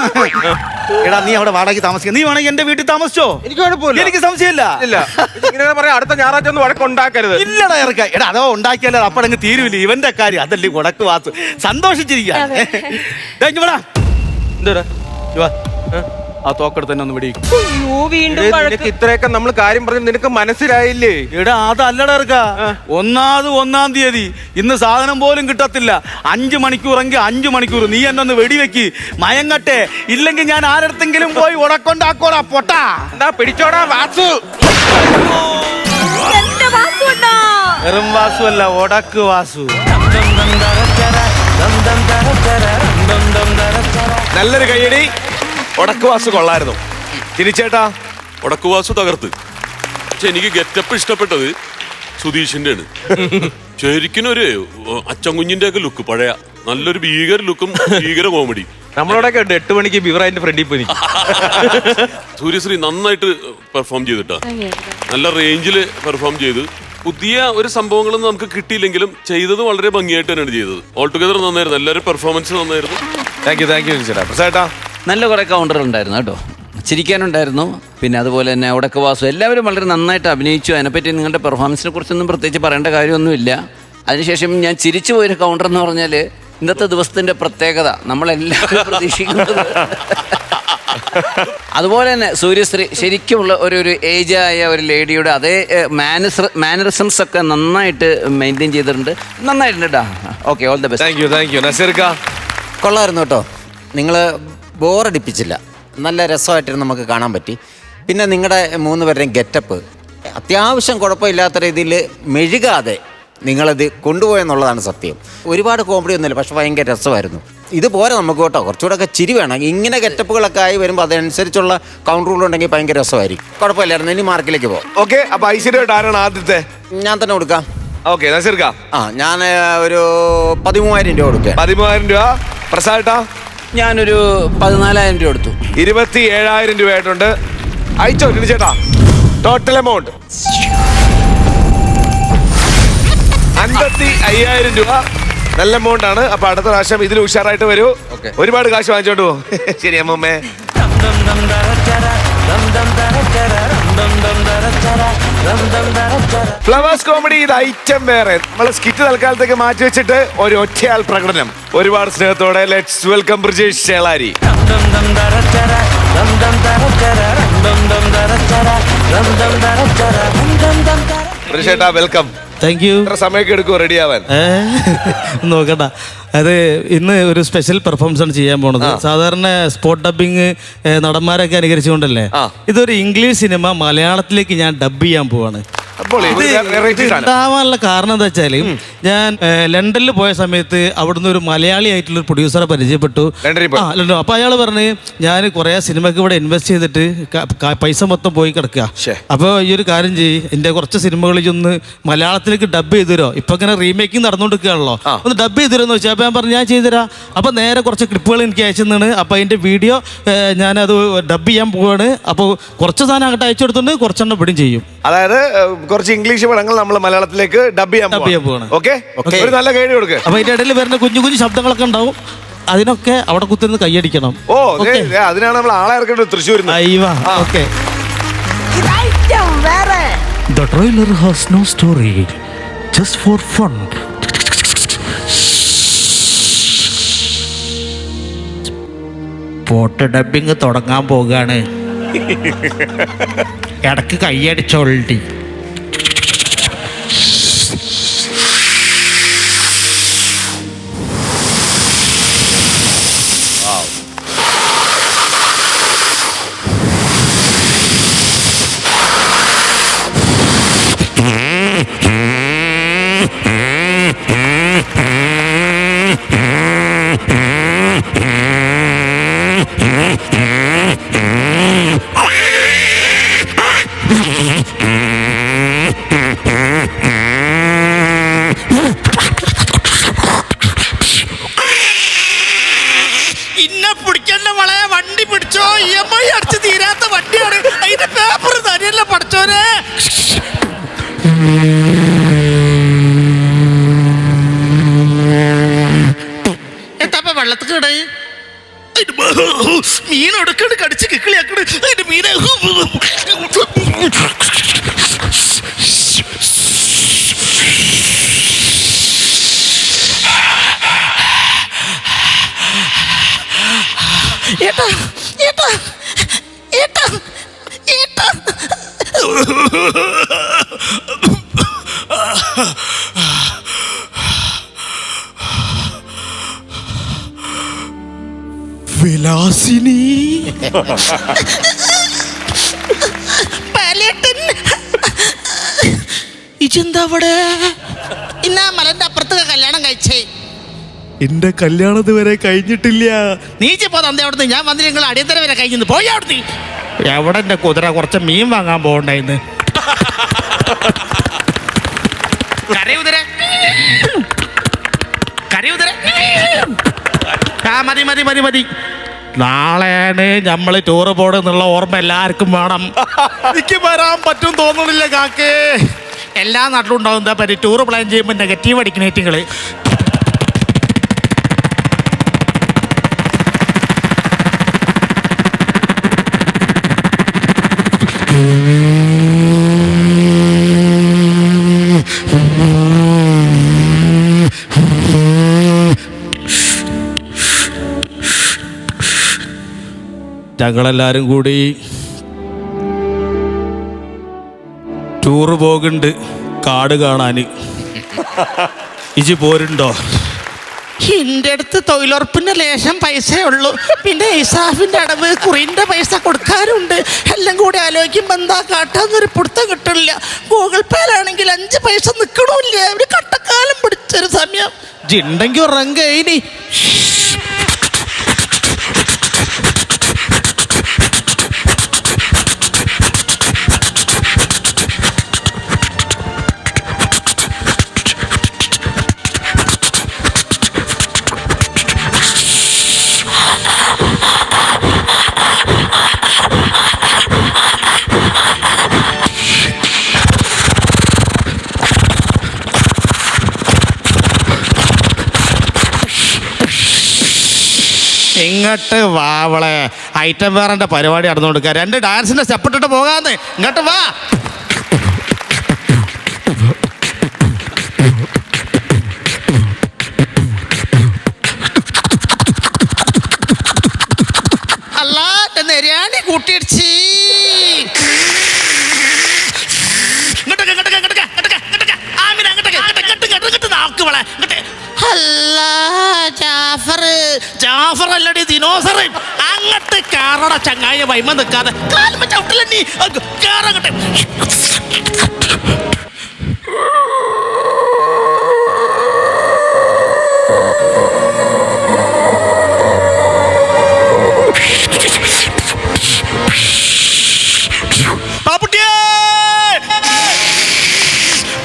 എടാ, നീ അവിടെ വാടകയ്ക്ക് താമസിക്ക. നീ വേണമെങ്കിൽ എന്റെ വീട്ടിൽ താമസിച്ചോ? എനിക്ക് കുഴപ്പമില്ല. എനിക്ക് സംശയമില്ല. ഇങ്ങനെ പറയാം, അടുത്ത ഞായറാഴ്ച ഒന്ന് വഴക്കുണ്ടാക്കരുത്. ഇല്ലടാ ഇറക്ക. എടാ, അതോ ഉണ്ടാക്കിയല്ലോ അപ്പഴങ്ങ് തീരുവില്ല. ഇവന്റെ കാര്യം അതല്ലേ ഉടക്ക് വാസു. സന്തോഷിച്ചിരിക്കാ. എന്താ ആ തോക്കെടുത്ത് തന്നെ ഒന്ന് വെടിയിക്കും. നിനക്ക് ഇത്രയൊക്കെ നമ്മൾ കാര്യം പറഞ്ഞു നിനക്ക് മനസ്സിലായില്ലേ? എടാ, അതല്ലടാ ഇറക്ക. 1-1 തീയതി ഇന്ന് സാധനം പോലും കിട്ടത്തില്ല. 5 മണിക്കൂറെങ്കിൽ 5 മണിക്കൂർ നീ എന്നെ ഒന്ന് വെടിവെക്ക്. മയങ്ങട്ടെ. ഇല്ലെങ്കിൽ ഞാൻ ആരടുത്തെങ്കിലും പോയി ഉടക്കൊണ്ടാക്കോടാ പൊട്ടാ. എന്താ പിടിച്ചോടാ വാസു. വെറും വാസു അല്ല, ഒടക്ക് വാസു. നല്ലൊരു കയ്യടി. ഒടക്ക് വാസു കൊള്ളായിരുന്നു. തിരിച്ചേട്ടാ, ഒടക്കുവാസു തകർത്ത്. പക്ഷെ എനിക്ക് ഗെറ്റപ്പ് ഇഷ്ടപ്പെട്ടത് സുധീഷിന്റെ ആണ്. ശരിക്കും ഒരു അച്ചൻകുഞ്ഞിന്റെ ഒക്കെ ലുക്ക്. പഴയ നല്ലൊരു ഭീകര ലുക്കും ഭീകര കോമഡി. നമ്മളോടൊക്കെ ഉണ്ട് 8 മണിക്ക് ബിവറൈന്റെ ഫ്രണ്ടിൽ പോയി. സൂര്യശ്രീ നന്നായിട്ട് പെർഫോം ചെയ്തിട്ടാ. നല്ല റേഞ്ചിൽ പെർഫോം ചെയ്ത്. പുതിയ ഒരു സംഭവങ്ങളൊന്നും നമുക്ക് കിട്ടിയില്ലെങ്കിലും ചെയ്തത് വളരെ ഭംഗിയായിട്ട് തന്നെയാണ് ചെയ്തത്. ഓൾ ടുഗദർ നന്നായിരുന്നു. എല്ലാവരും പെർഫോമൻസ് നന്നായിരുന്നു. താങ്ക് യു ചേട്ടാ. നല്ല കുറെ കൗണ്ടർ ഉണ്ടായിരുന്നു കേട്ടോ. ചിരിക്കാനുണ്ടായിരുന്നു. പിന്നെ അതുപോലെ തന്നെ അവിടെയൊക്കെ വാസു എല്ലാവരും വളരെ നന്നായിട്ട് അഭിനയിച്ചു. അതിനെപ്പറ്റി നിങ്ങളുടെ പെർഫോമൻസിനെ കുറിച്ചൊന്നും പ്രത്യേകിച്ച് പറയേണ്ട കാര്യമൊന്നുമില്ല. അതിനുശേഷം ഞാൻ ചിരിച്ചു പോയൊരു കൗണ്ടർ എന്ന് പറഞ്ഞാൽ ഇന്നത്തെ ദിവസത്തിൻ്റെ പ്രത്യേകത നമ്മളെല്ലാവരും പ്രതീക്ഷിക്കുന്നത്. അതുപോലെ തന്നെ സൂര്യശ്രീ ശരിക്കുമുള്ള ഒരു ഏജായ ഒരു ലേഡിയുടെ അതേ മാനറിസംസ് ഒക്കെ നന്നായിട്ട് മെയിൻറ്റെയിൻ ചെയ്തിട്ടുണ്ട്. നന്നായിട്ടുണ്ട് കേട്ടോ. Okay, all the best. Thank you നസീർക്ക. കൊള്ളായിരുന്നു കേട്ടോ. നിങ്ങൾ ബോറടിപ്പിച്ചില്ല, നല്ല രസമായിട്ട് നമുക്ക് കാണാൻ പറ്റി. പിന്നെ നിങ്ങളുടെ 3 പേരുടെയും ഗെറ്റപ്പ് അത്യാവശ്യം കുഴപ്പമില്ലാത്ത രീതിയിൽ മെഴുകാതെ നിങ്ങളത് കൊണ്ടുപോയെന്നുള്ളതാണ് സത്യം. ഒരുപാട് കോമഡി ഒന്നുമില്ല, പക്ഷെ ഭയങ്കര രസമായിരുന്നു. ഇതുപോലെ നമുക്ക് കേട്ടോ കുറച്ചുകൂടെ ഒക്കെ ചിരി വേണം. ഇങ്ങനെ ഗെറ്റപ്പുകളൊക്കെ ആയി വരുമ്പോൾ അതനുസരിച്ചുള്ള കൗണ്ടറുകളുണ്ടെങ്കിൽ ഭയങ്കര രസമായിരിക്കും. കുഴപ്പമില്ലായിരുന്നു. ഇനി മാർക്കിലേക്ക് പോകും. ഓക്കെ, അപ്പൊ ഐശ്വര്യമായിട്ട് ആരാണ് ആദ്യത്തെ? ഞാൻ തന്നെ കൊടുക്കാം. ഓക്കെ, നസീർക്ക. ഞാൻ ഒരു 13,000 രൂപ കൊടുക്കാം. 13,000 രൂപ. പ്രസാദേട്ടാ? ഞാനൊരു 14,000 രൂപ കൊടുത്തു. 27,000 രൂപയായിട്ടുണ്ട്. അയച്ചോ ചേട്ടാ. ടോട്ടൽ എമൗണ്ട് 55,000 രൂപ. നല്ല എമൗണ്ട് ആണ്. അപ്പൊ അടുത്ത പ്രാവശ്യം ഇതിൽ ഉഷാറായിട്ട് വരൂ. ഒരുപാട് കാശ് വാങ്ങിച്ചോണ്ട് പോകും. ശരി അമ്മമ്മേ. ഫ്ലവേഴ്സ് കോമഡി ഇത് ഐറ്റം വേറെ. നമ്മളെ സ്കിറ്റ് തൽക്കാലത്തേക്ക് മാറ്റി വെച്ചിട്ട് ഒരു ഒറ്റയാൾ പ്രകടനം. ഒരുപാട് സ്നേഹത്തോടെ ലെറ്റ്സ് വെൽക്കം ബ്രിജേഷ് ചേളാരി. ബ്രിജേട്ടാ വെൽക്കം. Thank you. എത്ര സമയമൊക്കെ എടുക്കുമോ റെഡി ആവാൻ? നോക്കണ്ട, അത് ഇന്ന് ഒരു സ്പെഷ്യൽ പെർഫോമൻസ് ആണ് ചെയ്യാൻ പോണത്. സാധാരണ സ്പോട്ട് ഡബിങ് നടന്മാരൊക്കെ അനുകരിച്ചുകൊണ്ടല്ലേ, ഇതൊരു ഇംഗ്ലീഷ് സിനിമ മലയാളത്തിലേക്ക് ഞാൻ ഡബ് ചെയ്യാൻ പോവാണ്. ഉണ്ടാവാനുള്ള കാരണം എന്താ വെച്ചാല്, ഞാൻ ലണ്ടനിൽ പോയ സമയത്ത് അവിടുന്ന് ഒരു മലയാളി ആയിട്ടുള്ള ഒരു പ്രൊഡ്യൂസറെ പരിചയപ്പെട്ടു. അപ്പൊ അയാൾ പറഞ്ഞ് ഞാൻ കുറെ സിനിമക്ക് ഇവിടെ ഇൻവെസ്റ്റ് ചെയ്തിട്ട് പൈസ മൊത്തം പോയി കിടക്കുക. അപ്പൊ ഈ ഒരു കാര്യം ചെയ്യ്, എന്റെ കുറച്ച് സിനിമകളിൽ ഒന്ന് മലയാളത്തിലേക്ക് ഡബ് ചെയ്ത് തരോ, ഇപ്പൊ ഇങ്ങനെ റീമേക്കിംഗ് നടന്നുകൊണ്ടിരിക്കുകയാണല്ലോ, ഒന്ന് ഡബ് ചെയ്ത് തരുമെന്ന് വെച്ചാൽ. അപ്പൊ ഞാൻ പറഞ്ഞു ഞാൻ ചെയ്തുതരാം. അപ്പൊ നേരെ കുറച്ച് ക്ലിപ്പുകൾ എനിക്ക് അയച്ചെന്നാണ്. അപ്പൊ അതിന്റെ വീഡിയോ ഞാനത് ഡബ് ചെയ്യാൻ പോവാണ്. അപ്പോൾ കുറച്ച് സാധനം അങ്ങോട്ട് അയച്ചു കൊടുത്തിട്ടുണ്ട്, കുറച്ചെണ്ണം ഇവിടെയും ചെയ്യും. അതായത് കുറച്ച് ഇംഗ്ലീഷ് പടങ്ങൾ നമ്മൾ മലയാളത്തിലേക്ക് ഡബ് ചെയ്യാൻ പോവാണ്. ഓക്കെ, ഒരു നല്ല കൈഡി കൊടുക്കുക. അപ്പൊ ഇതിന്റെ ഇടയിൽ വരുന്ന കുഞ്ഞു കുഞ്ഞു ശബ്ദങ്ങളൊക്കെ ഉണ്ടാവും, അതിനൊക്കെ അവിടെ കുത്തിരുന്ന് കൈയടിക്കണം. ഓ, അതിനാണ് നമ്മൾ ആളെ ഇറക്കേണ്ടത് തൃശ്ശൂരിൽ. Okay. The trailer has no story, just for fun. Spot dubbing തുടങ്ങാൻ പോവുകയാണ്. ഇടക്ക് കൈയടിച്ചോൾട്ടി. ഇന്നെ പിടിക്കണ്ട വളയെ, വണ്ടി പിടിച്ചോ. EMI അടിച്ച് തീരാത്ത വണ്ടിയാണ്, അതിന്റെ പേപ്പർ തരിയല്ല പഠിച്ചോനെ. എന്താ വെള്ളത്തിൽ കിട മീനൊടുക്കണ്ട് കടിച്ച് കിക്കിളിയാക്കണ് അതിന്റെ മീനെ. ഏട്ടാ ഏട്ടാ ഏട്ടാ ഏട്ടാ വിലാസിനി. ഇജെന്താ അവിടെ? ഇന്നാ മലന്റെ അപ്പുറത്ത് കല്യാണം കഴിച്ചേ. എന്റെ കല്യാണത് വരെ കഴിഞ്ഞിട്ടില്ല. നീച്ചിപ്പോ തന്തേ അവിടുന്ന്, ഞാൻ വന്നിട്ട് നിങ്ങൾ അടിയന്തര വരെ കഴിഞ്ഞു പോയി അവിടുന്ന്. എവിടെ എന്റെ കുതിര കുറച്ച് മീൻ വാങ്ങാൻ പോകണ്ടായിന്ന്. കരയുതിര കരയുതിര. മതി മതി മതി മതി. നാളെയാണ് നമ്മള് ടൂറ് പോണെന്നുള്ള ഓർമ്മ എല്ലാവർക്കും വേണം. എനിക്ക് വരാൻ പറ്റും തോന്നുന്നില്ല കാക്കേ. എല്ലാ നാട്ടിലും ഉണ്ടാവും എന്താ പറ്റി, ടൂറ് പ്ലാൻ ചെയ്യുമ്പോൾ നെഗറ്റീവ് അടിക്കണേറ്റുകള്. ഞങ്ങളെല്ലാരും കൂടി ടൂറ് പോകുന്നുണ്ട് കാട് കാണാൻ. ഇജി പോരുണ്ടോ? എന്റെ അടുത്ത് തൊഴിലുറപ്പിന്റെ ലേശം പൈസയേ ഉള്ളൂ, പിന്നെ ഇസാഫിന്റെ അടവ് കുറിന്റെ പൈസ കൊടുക്കാറുണ്ട്. എല്ലാം കൂടി ആലോചിക്കുമ്പോ എന്താ കാട്ടാന്നൊരു പിടുത്തം കിട്ടില്ല. ഗൂഗിൾ പേയിലാണെങ്കിൽ 5 പൈസ നിൽക്കണില്ല. ഒരു കട്ടക്കാലം പിടിച്ചൊരു സമയം. ജിണ്ടെങ്കി ഉറങ്ങി. ഇങ്ങോട്ട് വാവളെ, ഐറ്റം വേറെ പരിപാടി നടന്നു കൊടുക്കുക. 2 ഡാൻസിന്റെ സ്റ്റെപ്പ് ഇട്ടിട്ട് പോകാന്ന്. ഇങ്ങോട്ട് വാ. അല്ല നെര്യാണി കൂട്ടിയിടിച്ച്. ജാഫർ അല്ലടി ദിനോസർ. അങ്ങട്ട് കാറട ചങ്ങായ വൈമ നിൽക്കാതെ കാലുമ ചവിട്ടില്ല നീ. കേറങ്ങട്ടെ.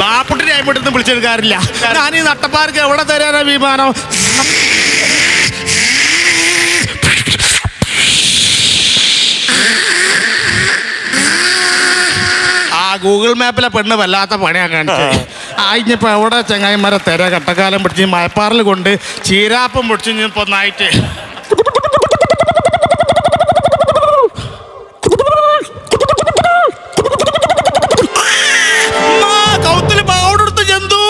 പാപ്പുട്ടിനെ അയിമോട്ടൊന്നും വിളിച്ചെടുക്കാറില്ല. ഞാൻ ഈ നട്ടപ്പാർക്ക് എവിടെ തരാനാ വിമാനം? ഗൂഗിൾ മാപ്പിലെ പെണ്ണ് വല്ലാത്ത പണിയാണ് കാണിച്ചത്. ഇനിയിപ്പോൾ എവിടെ ചങ്ങായിമാരെ തരാ? കട്ടക്കാലം പിടിച്ച് മയപ്പാറിൽ കൊണ്ട് ചീരാപ്പം പിടിച്ച് ഇനിയിപ്പോൾ ഒന്നായിട്ട് കൗത്തില് പാവടെടുത്ത് ജന്തു.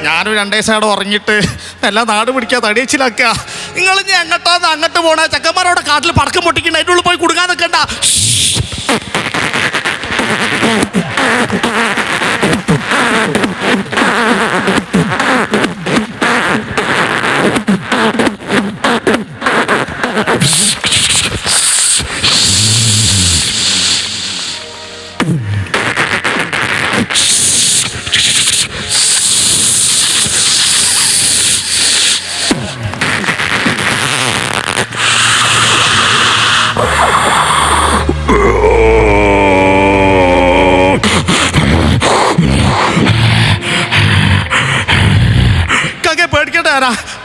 ഞാനും 2 ദിവസം അവിടെ ഉറങ്ങിയിട്ട് എല്ലാം നാട് പിടിക്കുക തടിയച്ചിലാക്കുക. നിങ്ങൾ ഇനി എങ്ങോട്ടാന്ന് അങ്ങോട്ട് പോണേ? ചെക്കന്മാരവിടെ കാട്ടിൽ പടക്കം പൊട്ടിക്കണ്ട, അതിൻ്റെ ഉള്ളിൽ പോയി കുടുങ്ങാൻ നിൽക്കണ്ട.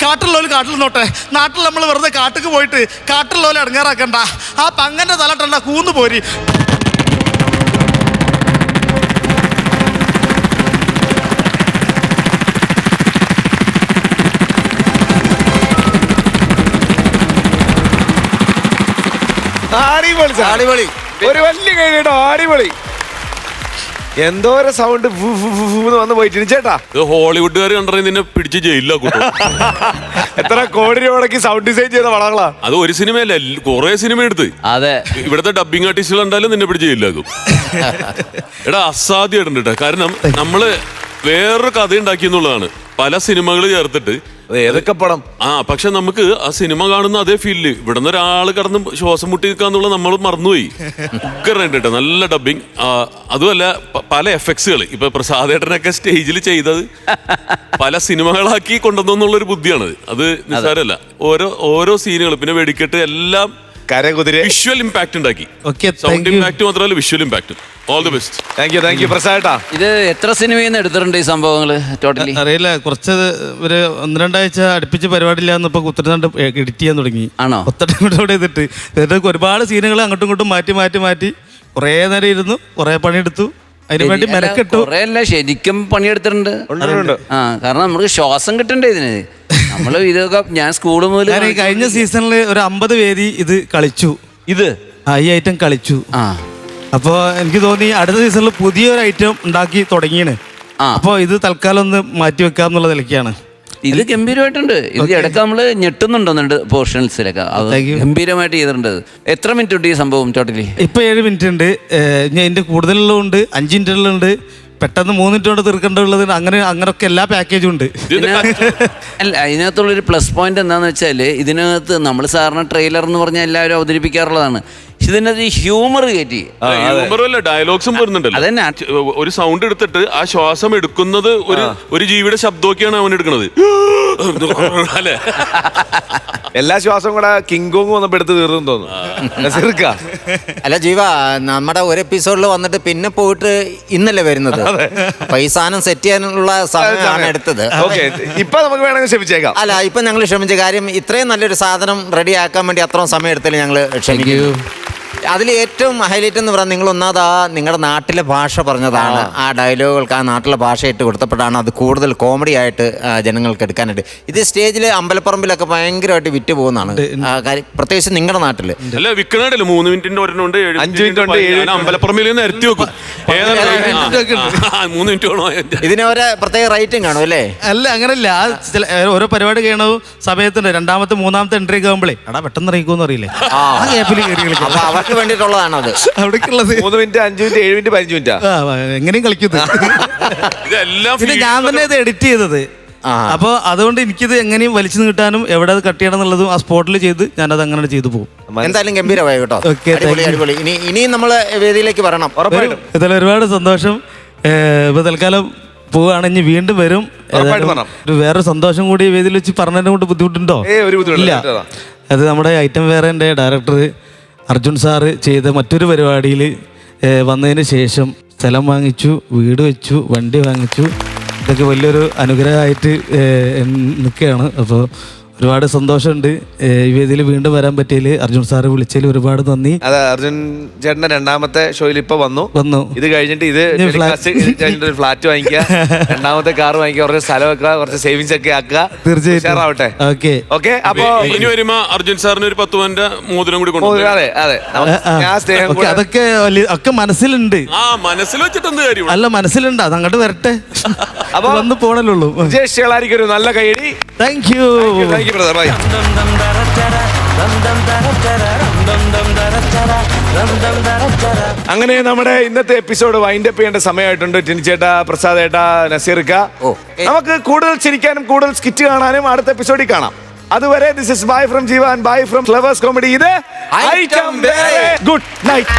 കാട്ടിലുള്ളവർ കാട്ടിൽ നോട്ടെ. നാട്ടിൽ നമ്മൾ വെറുതെ കാട്ടിക്ക് പോയിട്ട് കാട്ടിലുള്ളവരെ ഇടങ്ങാറാക്കണ്ട. ആ പങ്ങന്റെ തലട്ടണ്ട കൂന്നു പോരി. അടിപൊളി, ഒരു വലിയ കഴിയോ. അടിപൊളി. എന്തോരം സൗണ്ട് വന്ന് പോയിട്ട് ചേട്ടാ. ഹോളിവുഡുകാർ കണ്ടറിയ നിന്നെ പിടിച്ച് ജയിലിലാക്കും. എത്ര കോടി രൂപയ്ക്ക് സൗണ്ട് ഡിസൈൻ ചെയ്ത വളങ്ങളാ അത്. ഒരു സിനിമയല്ല, കുറെ സിനിമ എടുത്ത്. അതെ, ഇവിടുത്തെ ഡബിങ് ആർട്ടിസ്റ്റുകൾ ഉണ്ടായാലും നിന്നെ പിടിച്ച് ജയിലിലാക്കും. എടാ അസാധ്യമായിട്ടുണ്ട്. കാരണം നമ്മള് വേറൊരു കഥ ഉണ്ടാക്കി എന്നുള്ളതാണ്. പല സിനിമകൾ ചേർത്തിട്ട് ഏതൊക്കെ പടം പക്ഷെ നമുക്ക് ആ സിനിമ കാണുന്ന അതേ ഫീലില് ഇവിടുന്ന് ഒരാൾ കടന്ന് ശ്വാസം മുട്ടി നിൽക്കാന്നുള്ള നമ്മൾ മറന്നുപോയി. കേട്ടോ, നല്ല ഡബിങ്. അതുമല്ല പല എഫക്ട്സുകൾ ഇപ്പൊ പ്രസാദേട്ടനൊക്കെ സ്റ്റേജിൽ ചെയ്തത് പല സിനിമകളാക്കി കൊണ്ടുവന്നുള്ളൊരു ബുദ്ധിയാണ്. അത് നിസ്സാരമല്ല. ഓരോ സീനുകൾ പിന്നെ വെടിക്കെട്ട് എല്ലാം വിഷ്വൽ ഇമ്പാക്ട് ഉണ്ടാക്കി. സൗണ്ട് ഇമ്പാക്ട് മാത്രമല്ല visual impact. All the best. Thank you പ്രസാദേട്ടാ. ഇത് എത്ര സിനിമയിൽ നിന്ന് എടുത്തിട്ടുണ്ട് ഈ സംഭവങ്ങള് ടോട്ടലി? അറിയില്ല, കുറച്ച് ഒരു 1-2 ആഴ്ച അടുപ്പിച്ച് പരിപാടിയില്ലാന്ന് ഇപ്പൊ കുത്തിരുന്നാണ്ട് എഡിറ്റ് ചെയ്യാൻ തുടങ്ങി. ആണോ? ഒത്തട്ടോടെ എന്നിട്ട് ഒരുപാട് സീനുകൾ അങ്ങോട്ടും ഇങ്ങോട്ടും മാറ്റി കുറേ നേരം ഇരുന്നു, കുറേ പണിയെടുത്തു, അതിനു വേണ്ടി മെനക്കെട്ടു. ശരിക്കും പണിയെടുത്തിട്ടുണ്ട്. കാരണം നമുക്ക് ശ്വാസം കിട്ടണ്ടേ ഇതിന്. നമ്മള് ഇതൊക്കെ ഞാൻ സ്കൂള് മുതൽ കഴിഞ്ഞ സീസണിൽ ഒരു 50 വേദി ഇത് കളിച്ചു. ഈ ഐറ്റം കളിച്ചു. അപ്പൊ എനിക്ക് തോന്നി അടുത്ത സീസണിൽ പുതിയൊരു ഐറ്റം ഉണ്ടാക്കി തുടങ്ങിയാണ്. അപ്പൊ ഇത് തൽക്കാലം ഒന്ന് മാറ്റി വെക്കാം എന്നുള്ള നിലയ്ക്കാണ്. ഇത് ഗംഭീരമായിട്ടുണ്ട്. ഇത് ഇടയ്ക്ക് നമ്മള് ഞെട്ടുന്നുണ്ടോന്നുണ്ട് പോർഷൻസിലൊക്കെ. ഗംഭീരമായിട്ട് ചെയ്തിട്ടുണ്ട്. എത്ര മിനിറ്റ് ഉണ്ട് ഈ സംഭവം ടോട്ടലി? ഇപ്പൊ 7 മിനിറ്റ് ഉണ്ട്. ഞാൻ ഇതിന്റെ കൂടുതലുള്ളതുണ്ട്, 5 മിനിറ്റുകളുണ്ട്, പെട്ടെന്ന് 3 മിനിറ്റ് കൊണ്ട് തീർക്കേണ്ടതുള്ളത്. അങ്ങനെയൊക്കെ എല്ലാ പാക്കേജും ഉണ്ട്. അല്ല, അതിനകത്തുള്ളൊരു പ്ലസ് പോയിന്റ് എന്താന്ന് വെച്ചാല് ഇതിനകത്ത് നമ്മൾ സാറിന് ട്രെയിലർ എന്ന് പറഞ്ഞാൽ എല്ലാവരും അവതരിപ്പിക്കാറുള്ളതാണ്. ഇതിനകത്ത് ഹ്യൂമർ കയറ്റി, ഡയലോഗ്സും വരുന്നുണ്ടല്ലോ. അതന്നെ, ഒരു സൗണ്ട് എടുത്തിട്ട് ആ ശ്വാസം എടുക്കുന്നത് ഒരു ജീവിയുടെ ശബ്ദമൊക്കെയാണ് അവൻ എടുക്കുന്നത്. അല്ലേ? എല്ലാ ശ്വാസം കൂടെ കിങ് കോങ് വന്നപ്പോ എടുത്ത് തീർന്നു തോന്നുന്നു. അല്ല ജീവ, നമ്മുടെ ഒരു എപ്പിസോഡിൽ വന്നിട്ട് പിന്നെ പോയിട്ട് ഇന്നല്ലേ വരുന്നത്. അപ്പൊ ഈ സാധനം സെറ്റ് ചെയ്യാനുള്ള സമയമാണ് എടുത്തത്. ഇപ്പൊ നമുക്ക് വേണമെങ്കിൽ ക്ഷമിച്ചേക്കാം. അല്ല, ഇപ്പൊ ഞങ്ങൾ ക്ഷമിച്ച കാര്യം ഇത്രയും നല്ലൊരു സാധനം റെഡി ആക്കാൻ വേണ്ടി അത്രയും സമയം എടുത്തല്ലേ ഞങ്ങൾ ക്ഷമിക്കൂ. അതിൽ ഏറ്റവും ഹൈലൈറ്റ് എന്ന് പറഞ്ഞാൽ നിങ്ങൾ ഒന്നാമത് നിങ്ങളുടെ നാട്ടിലെ ഭാഷ പറഞ്ഞതാണ്. ആ ഡയലോഗുകൾക്ക് ആ നാട്ടിലെ ഭാഷ ഇട്ട് കൊടുത്തപ്പോഴാണ് അത് കൂടുതൽ കോമഡി ആയിട്ട് ജനങ്ങൾക്ക് എടുക്കാനായിട്ട്. ഇത് സ്റ്റേജിൽ അമ്പലപ്പറമ്പിലൊക്കെ ഭയങ്കരമായിട്ട് വിറ്റ് പോകുന്നതാണ്, പ്രത്യേകിച്ച് നിങ്ങളുടെ നാട്ടില്. അല്ല, വിൽക്കണല്ലോ 3 മിനിറ്റിന്റെ ഒരെണ്ണമുണ്ട്, 5 മിനിറ്റ് ഉണ്ട്. അമ്പലപ്പറമ്പിൽ നിരത്തി വെക്കും. 3 മിനിറ്റ് വേണോ? ഇതിന് ഒരു പ്രത്യേക റേറ്റിംഗ് കാണും അല്ലേ? അല്ല, അങ്ങനല്ല. ഓരോ പരിപാടി ചെയ്യണ സമയത്തുണ്ട് 2ാമത്തെ 3ാമത്തെ എൻട്രി ഒക്കെ ആകുമ്പോഴേ അപ്പെട്ടെന്ന് അറിയിക്കുമെന്ന് അറിയില്ലേ, ആ ഗ്യാപ്പിൽ അവർക്ക് വേണ്ടിയിട്ടുള്ളതാണ് അത്. അവിടേക്കുള്ളത് 3 മിനിറ്റ്, 5 മിനിറ്റ്, 7 മിനിറ്റ്, 15 മിനിറ്റ് എങ്ങനെയും കളിക്കുന്നത്. പിന്നെ ഞാൻ തന്നെ ഇത് എഡിറ്റ് ചെയ്തത്. അപ്പൊ അതുകൊണ്ട് എനിക്കിത് എങ്ങനെയും വലിച്ചു കിട്ടാനും എവിടെ അത് കട്ട് ചെയ്യണം എന്നുള്ളതും ആ സ്പോട്ടിൽ ചെയ്ത് ഞാനത് അങ്ങനെ ചെയ്തു പോകും. എന്തായാലും ഗംഭീരമായി കേട്ടോ. അടിപൊളി. ഇനിയും നമ്മള് വേദിയിലേക്ക് വരണം. ഇതിൽ ഒരുപാട് സന്തോഷം. ഇപ്പൊ തൽക്കാലം പോവുകയാണെങ്കിൽ വീണ്ടും വരും. വേറെ സന്തോഷം കൂടി വേദിയിൽ വെച്ച് പറഞ്ഞതിനെ കൊണ്ട് ബുദ്ധിമുട്ടുണ്ടോ? ഇല്ല. അത് നമ്മുടെ ഐറ്റം വേറെ ഡയറക്ടർ അർജുൻ സാറ് ചെയ്ത മറ്റൊരു പരിപാടിയിൽ വന്നതിന് ശേഷം സ്ഥലം വാങ്ങിച്ചു, വീട് വെച്ചു, വണ്ടി വാങ്ങിച്ചു. ഇതൊക്കെ വലിയൊരു അനുഗ്രഹമായിട്ട് നിൽക്കുകയാണ്. അപ്പോൾ ഒരുപാട് സന്തോഷമുണ്ട്. ഈ വേദിയിൽ വീണ്ടും വരാൻ പറ്റിയതിൽ അർജുൻ സാറ് വിളിച്ചതിൽ ഒരുപാട് നന്ദി. അതെ, അർജുൻ ചേട്ടന്റെ 2ാമത്തെ ഷോയിൽ ഇപ്പൊ വന്നു. ഇത് കഴിഞ്ഞിട്ട് ഒരു ഫ്ലാറ്റ് വാങ്ങിക്കുക, 2ാമത്തെ കാർ വാങ്ങിക്കുക, കുറച്ച് സ്ഥലം വെക്കുക, കുറച്ച് സേവിങ്സ് ഒക്കെ ആക്കുക. തീർച്ചയായിട്ടും ആവട്ടെ. ഓക്കെ. അപ്പൊ ഇനി വരുമ്പോ അർജുൻ സാറിന് ഒരു 10 പവന്റെ മോതിരം കൂടി കൊണ്ടുപോകും. അതെ അതെ, അതൊക്കെ മനസ്സിലുണ്ട്. മനസ്സിൽ വെച്ചിട്ട് എന്ത് കാര്യം? അല്ല, മനസ്സിലുണ്ട്. അത് അങ്ങോട്ട് വരട്ടെ. അപ്പൊ വന്ന് പോണല്ലോ. വിജയശീലായിരിക്കും ഒരു നല്ല കൈയടി. Thank you. അങ്ങനെ നമ്മുടെ ഇന്നത്തെ എപ്പിസോഡ് വൈൻഡ് അപ്പ് ചെയ്യേണ്ട സമയമായിട്ടുണ്ട്. ടിനിച്ചേട്ടാ, പ്രസാദേട്ടാ, നസീർക്ക, നമുക്ക് കൂടുതൽ ചിരിക്കാനും കൂടുതൽ സ്കിറ്റ് കാണാനും അടുത്ത എപ്പിസോഡിൽ കാണാം. അതുവരെ ദിസ് ഇസ് ബൈ ഫ്രം ജീവ and bye from flowers comedy. ഇത് ഐറ്റം വേറെ. Good night.